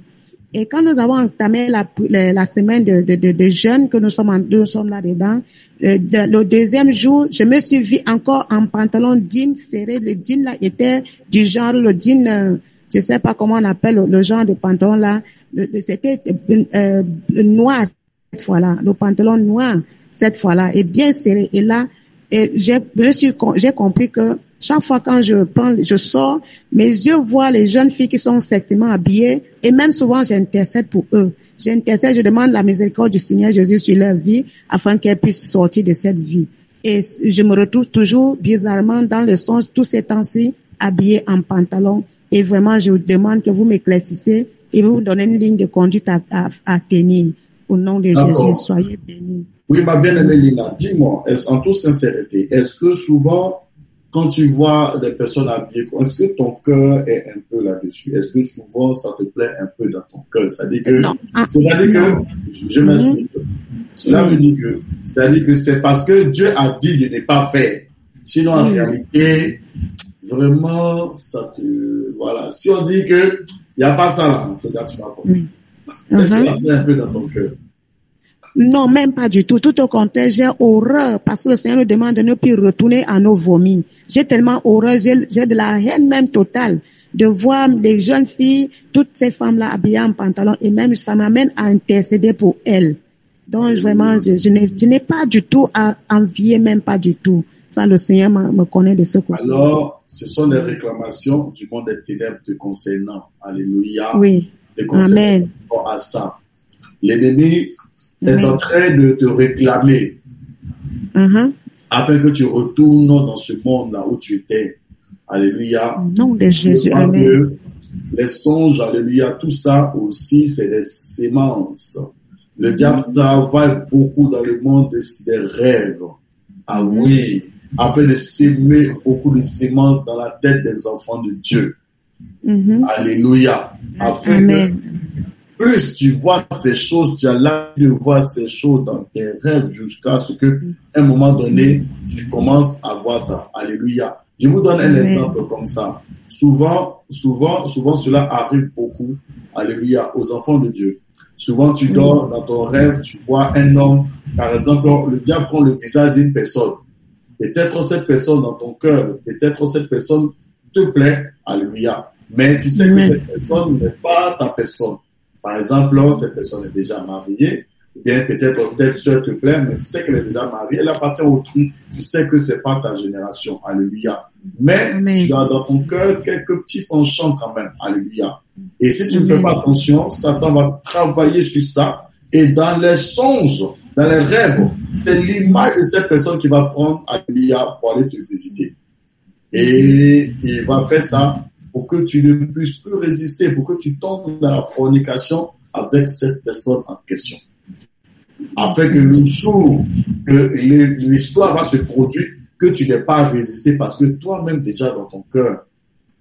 Et quand nous avons entamé la semaine de jeûne, que nous sommes là-dedans, le deuxième jour, je me suis vue encore en pantalon jean serré. Le jean là était du genre, le jean, je sais pas comment on appelle le genre de pantalon là, c'était noir cette fois-là, le pantalon noir cette fois-là, et bien serré. Et là, j'ai compris que chaque fois quand je sors, mes yeux voient les jeunes filles qui sont sexuellement habillées, et même souvent j'intercède pour eux. J'intercède, je demande la miséricorde du Seigneur Jésus sur leur vie, afin qu'elles puissent sortir de cette vie. Et je me retrouve toujours bizarrement dans le sens, tous ces temps-ci, habillée en pantalon. Et vraiment, je vous demande que vous m'éclaircissez et vous donnez une ligne de conduite à tenir. Au nom de Jésus, soyez bénis. Oui, ma bien-aimée Lina, dis-moi, en toute sincérité, est-ce que souvent, quand tu vois des personnes habillées, est-ce que ton cœur est un peu là-dessus? Est-ce que souvent ça te plaît un peu dans ton cœur? C'est-à-dire que, je m'explique. Cela veut dire que, c'est-à-dire que c'est parce que Dieu a dit de ne pas faire. Sinon, en réalité, vraiment, ça te, voilà. Si on dit que, il n'y a pas ça là, en tout cas, tu vas pas. Est-ce que c'est un peu dans ton cœur? Non, même pas du tout. Tout au contraire, j'ai horreur parce que le Seigneur nous demande de ne plus retourner à nos vomis. J'ai tellement horreur, j'ai de la haine même totale de voir les jeunes filles, toutes ces femmes-là habillées en pantalon, et même ça m'amène à intercéder pour elles. Donc vraiment, je n'ai pas du tout à envier, même pas du tout. Ça, le Seigneur me connaît de ce côté. Alors, ce sont des réclamations du monde des ténèbres te concernant. Alléluia. Oui. Amen. À ça. L'ennemi est en train de te réclamer afin que tu retournes dans ce monde-là où tu étais. Alléluia. Nom de Jésus. Amen. Les songes, alléluia, tout ça aussi, c'est des sémences. Le diable travaille beaucoup dans le monde des rêves. Ah oui, afin de s'aimer beaucoup de sémences dans la tête des enfants de Dieu. Alléluia. Afin que plus tu vois ces choses, tu as l'habitude de voir ces choses dans tes rêves jusqu'à ce que, à un moment donné, tu commences à voir ça. Alléluia. Je vous donne un exemple comme ça. Souvent, cela arrive beaucoup. Alléluia. Aux enfants de Dieu. Souvent, tu dors dans ton rêve, tu vois un homme, par exemple, le diable prend le visage d'une personne. Peut-être cette personne dans ton cœur, peut-être cette personne te plaît. Alléluia. Mais tu sais que cette personne n'est pas ta personne. Par exemple, cette personne est déjà mariée, bien peut-être telle soeur te plaît, mais tu sais qu'elle est déjà mariée, elle appartient au autrui, tu sais que c'est pas ta génération, alléluia. Mais tu as dans ton cœur quelques petits penchants quand même, alléluia. Et si tu ne fais pas attention, Satan va travailler sur ça, et dans les songes, dans les rêves, c'est l'image de cette personne qui va prendre, alléluia, pour aller te visiter. Et il va faire ça pour que tu ne puisses plus résister, pour que tu tombes dans la fornication avec cette personne en question. Afin que le jour que l'histoire va se produire, que tu n'aies pas à résister parce que toi-même déjà dans ton cœur,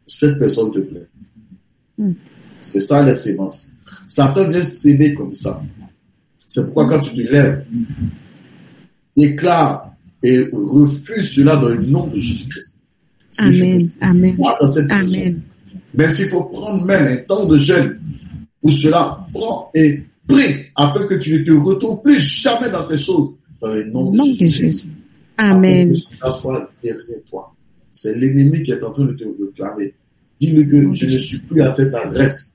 cette personne te plaît. C'est ça les sémences. Satan vient s'aimer comme ça. C'est pourquoi quand tu te lèves, déclare et refuse cela dans le nom de Jésus-Christ. Amen. Amen. Amen. Mais s'il faut prendre même un temps de jeûne pour cela, prends et prie afin que tu ne te retrouves plus jamais dans ces choses. Dans le nom de Jésus. Amen. Afin que cela soit derrière toi. C'est l'ennemi qui est en train de te réclamer. Dis-lui que je ne suis plus à cette adresse.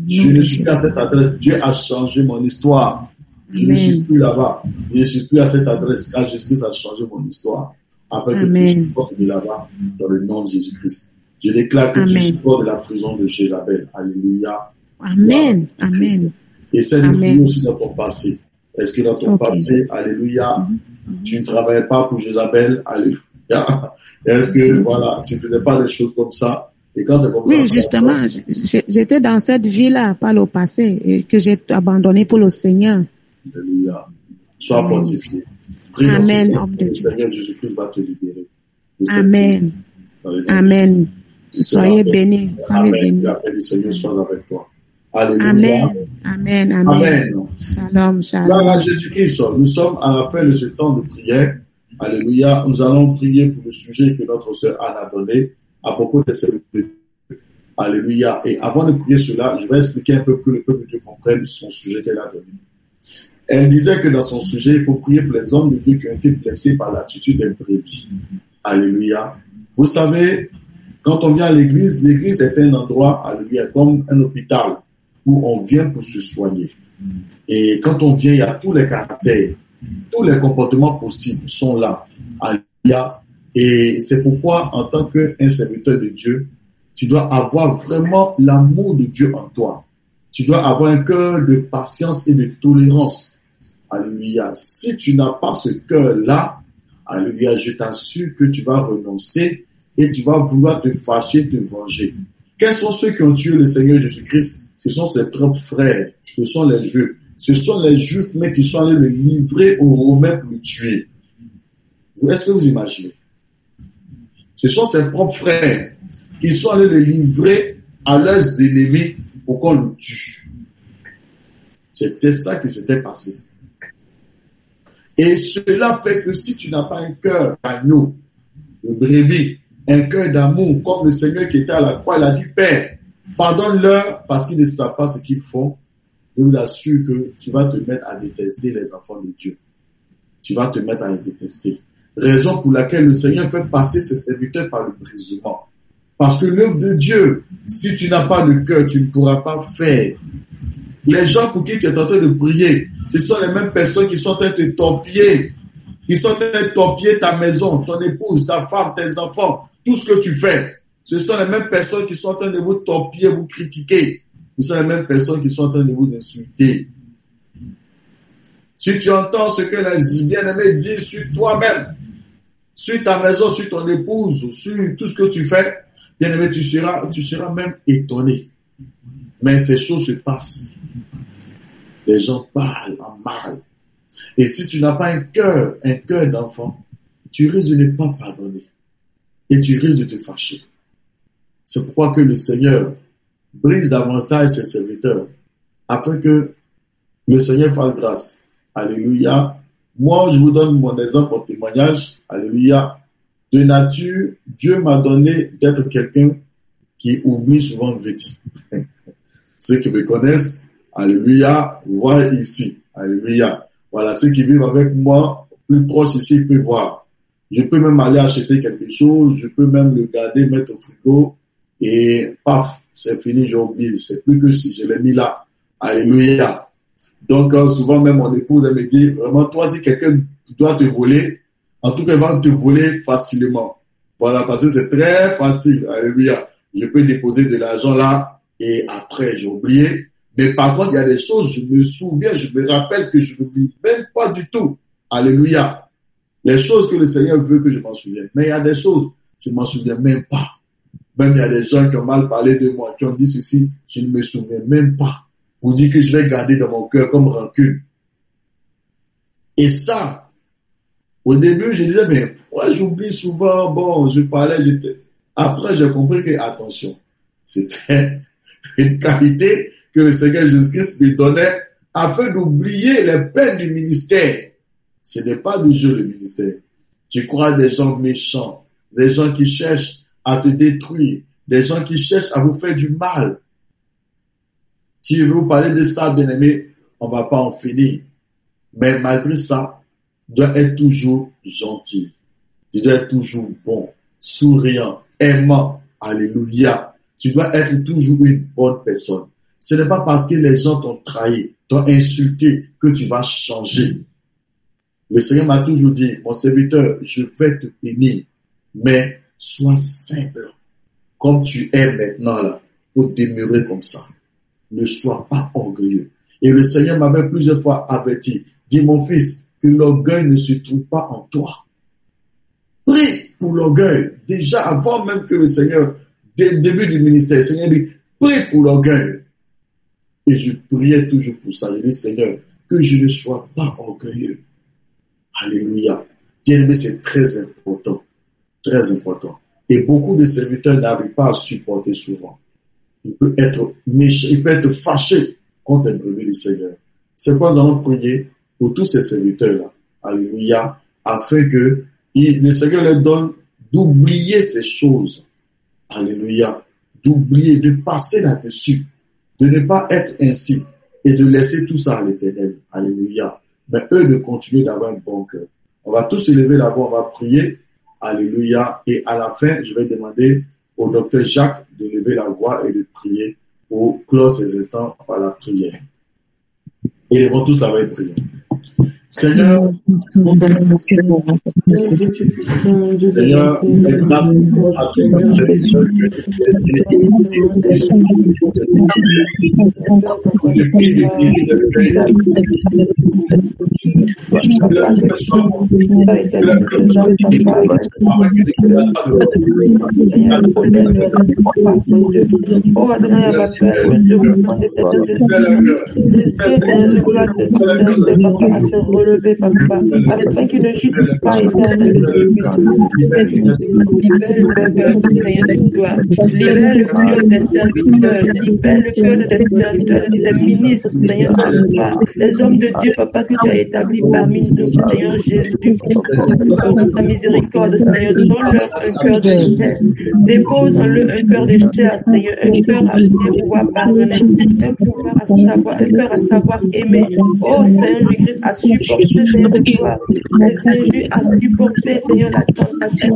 Je ne suis plus à cette adresse. Dieu a changé mon histoire. Je ne suis plus là-bas. Je ne suis plus à cette adresse car Jésus-Christ a changé mon histoire. Afin que tu sortes de là-bas dans le nom de Jésus-Christ. Je déclare que tu sors de la prison de Jézabel. Alléluia. Amen. Amen. Et c'est une aussi dans ton passé. Est-ce que dans ton passé, alléluia, tu ne travaillais pas pour Jézabel? Alléluia. Est-ce que, voilà, tu ne faisais pas des choses comme ça? Et quand c'est comme ça. Oui, justement, j'étais dans cette vie-là, par le passé, et que j'ai abandonné pour le Seigneur. Alléluia. Sois fortifié. Amen. Le Seigneur Jésus-Christ va te libérer. Amen. Amen. Soyez bénis. Soyez Amen. bénis. La paix du Seigneur soit avec toi. Alléluia. Amen. Amen. Amen. Amen. Shalom. Gloire à Shalom. Jésus-Christ. Nous sommes à la fin de ce temps de prière. Alléluia. Nous allons prier pour le sujet que notre sœur Anne a donné à propos de serviteurs. Alléluia. Et avant de prier cela, je vais expliquer un peu que le peuple de Dieu comprenne son sujet qu'elle a donné. Elle disait que dans son sujet, il faut prier pour les hommes de Dieu qui ont été blessés par l'attitude des brebis. Alléluia. Vous savez, quand on vient à l'église est un endroit, alléluia, comme un hôpital où on vient pour se soigner. Et quand on vient, il y a tous les caractères, tous les comportements possibles sont là. Alléluia. Et c'est pourquoi, en tant qu'un serviteur de Dieu, tu dois avoir vraiment l'amour de Dieu en toi. Tu dois avoir un cœur de patience et de tolérance. Alléluia. Si tu n'as pas ce cœur-là, alléluia, je t'assure que tu vas renoncer et tu vas vouloir te fâcher, te venger. Quels sont ceux qui ont tué le Seigneur Jésus-Christ? Ce sont ses propres frères. Ce sont les Juifs. Ce sont les Juifs, mais qui sont allés le livrer aux Romains pour le tuer. Est-ce que vous imaginez? Ce sont ses propres frères qui sont allés le livrer à leurs ennemis pour qu'on le tue. C'était ça qui s'était passé. Et cela fait que si tu n'as pas un cœur d'agneau, de brebis, un cœur d'amour, comme le Seigneur qui était à la croix, il a dit, Père, pardonne-leur parce qu'ils ne savent pas ce qu'ils font. Je vous assure que tu vas te mettre à détester les enfants de Dieu. Tu vas te mettre à les détester. Raison pour laquelle le Seigneur fait passer ses serviteurs par le brisement. Parce que l'œuvre de Dieu, si tu n'as pas de cœur, tu ne pourras pas faire. Les gens pour qui tu es en train de prier, ce sont les mêmes personnes qui sont en train de te torpiller, qui sont en train de torpiller ta maison, ton épouse, ta femme, tes enfants, tout ce que tu fais. Ce sont les mêmes personnes qui sont en train de vous torpiller, vous critiquer. Ce sont les mêmes personnes qui sont en train de vous insulter. Si tu entends ce que les bien-aimés disent sur toi-même, sur ta maison, sur ton épouse, sur tout ce que tu fais, bien-aimé, tu seras même étonné. Mais ces choses se passent. Les gens parlent en mal. Et si tu n'as pas un cœur d'enfant, tu risques de ne pas pardonner. Et tu risques de te fâcher. C'est pourquoi que le Seigneur brise davantage ses serviteurs, afin que le Seigneur fasse grâce. Alléluia. Moi, je vous donne mon exemple en témoignage. Alléluia. De nature, Dieu m'a donné d'être quelqu'un qui oublie souvent vite. Ceux qui me connaissent, alléluia, voient ici. Alléluia. Voilà, ceux qui vivent avec moi, plus proches ici, ils peuvent voir. Je peux même aller acheter quelque chose, je peux même le garder, mettre au frigo, et paf, c'est fini, j'ai oublié. C'est plus que si je l'ai mis là. Alléluia. Donc, souvent même mon épouse, elle me dit, vraiment, toi, si quelqu'un doit te voler, en tout cas, il va te voler facilement. Voilà, parce que c'est très facile. Alléluia. Je peux déposer de l'argent là, et après, j'ai oublié. Mais par contre, il y a des choses, je me souviens, je me rappelle que je n'oublie même pas du tout. Alléluia. Les choses que le Seigneur veut que je m'en souvienne. Mais il y a des choses, je ne m'en souviens même pas. Même il y a des gens qui ont mal parlé de moi, qui ont dit ceci, je ne me souviens même pas. Vous dites que je vais garder dans mon cœur comme rancune. Et ça, au début, je disais, mais pourquoi j'oublie souvent? Bon, je parlais, Après, j'ai compris que, attention, c'était une qualité que le Seigneur Jésus-Christ me donnait afin d'oublier les peines du ministère. Ce n'est pas du jeu, le ministère. Tu crois des gens méchants, des gens qui cherchent à te détruire, des gens qui cherchent à vous faire du mal. Si je veux vous parler de ça, bien aimé, on va pas en finir. Mais malgré ça, tu dois être toujours gentil. Tu dois être toujours bon, souriant, aimant. Alléluia. Tu dois être toujours une bonne personne. Ce n'est pas parce que les gens t'ont trahi, t'ont insulté que tu vas changer. Le Seigneur m'a toujours dit, mon serviteur, je vais te bénir, mais sois simple. Comme tu es maintenant là, faut demeurer comme ça. Ne sois pas orgueilleux. Et le Seigneur m'avait plusieurs fois averti, dit mon fils, que l'orgueil ne se trouve pas en toi. Prie pour l'orgueil. Déjà avant même que le Seigneur, dès le début du ministère, le Seigneur dit, prie pour l'orgueil. Et je priais toujours pour ça. Je dis, Seigneur, que je ne sois pas orgueilleux. Alléluia. Bien aimé, c'est très important. Très important. Et beaucoup de serviteurs n'arrivent pas à supporter souvent. Il peut être méchant, il peut être fâché contre un brebis du Seigneur. C'est pourquoi nous allons prier pour tous ces serviteurs-là. Alléluia. Afin que le Seigneur leur donne d'oublier ces choses. Alléluia. D'oublier, de passer là-dessus. De ne pas être ainsi. Et de laisser tout ça à l'Éternel. Alléluia. Mais eux de continuer d'avoir un bon cœur. On va tous élever la voix, on va prier. Alléluia. Et à la fin, je vais demander au docteur Jacques de lever la voix et de prier pour clore ces instants par la prière. Et ils vont tous la même prière. Seigneur, Seigneur, grâce à tous ces serviteurs que tu je prie de relever, papa, afin qu'il ne chute pas éternellement. Libère le cœur des serviteurs, libère le cœur des serviteurs, des ministres, Seigneur, les hommes de Dieu, papa, que tu as établis parmi nous, Seigneur Jésus, dans ta miséricorde, Seigneur, donne-leur un cœur de chair, dépose en eux un cœur de chair, Seigneur, un cœur à pouvoir pardonner, un cœur à savoir aimer. Oh Seigneur Jésus, à supporter, Seigneur, de toi, les injures, à supporter, Seigneur, la tentation,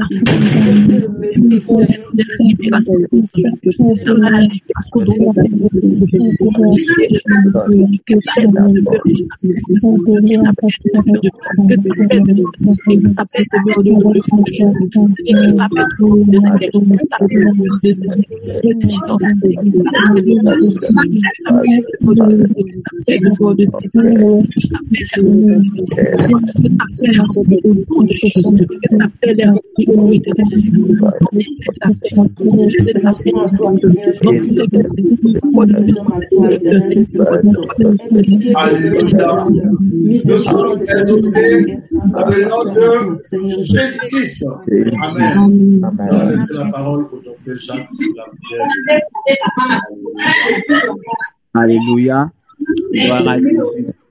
Alléluia. Nous sommes exaucés dans le nom de Jésus-Christ. Amen. Laissez la parole au docteur Jacques. Alléluia. Gloire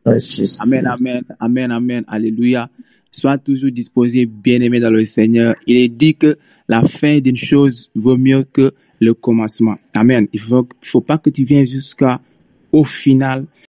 à Jésus. Amen, amen, amen, amen. Alléluia. Sois toujours disposé, bien-aimé dans le Seigneur. Il est dit que la fin d'une chose vaut mieux que le commencement. Amen. Il faut pas que tu viennes jusqu'au final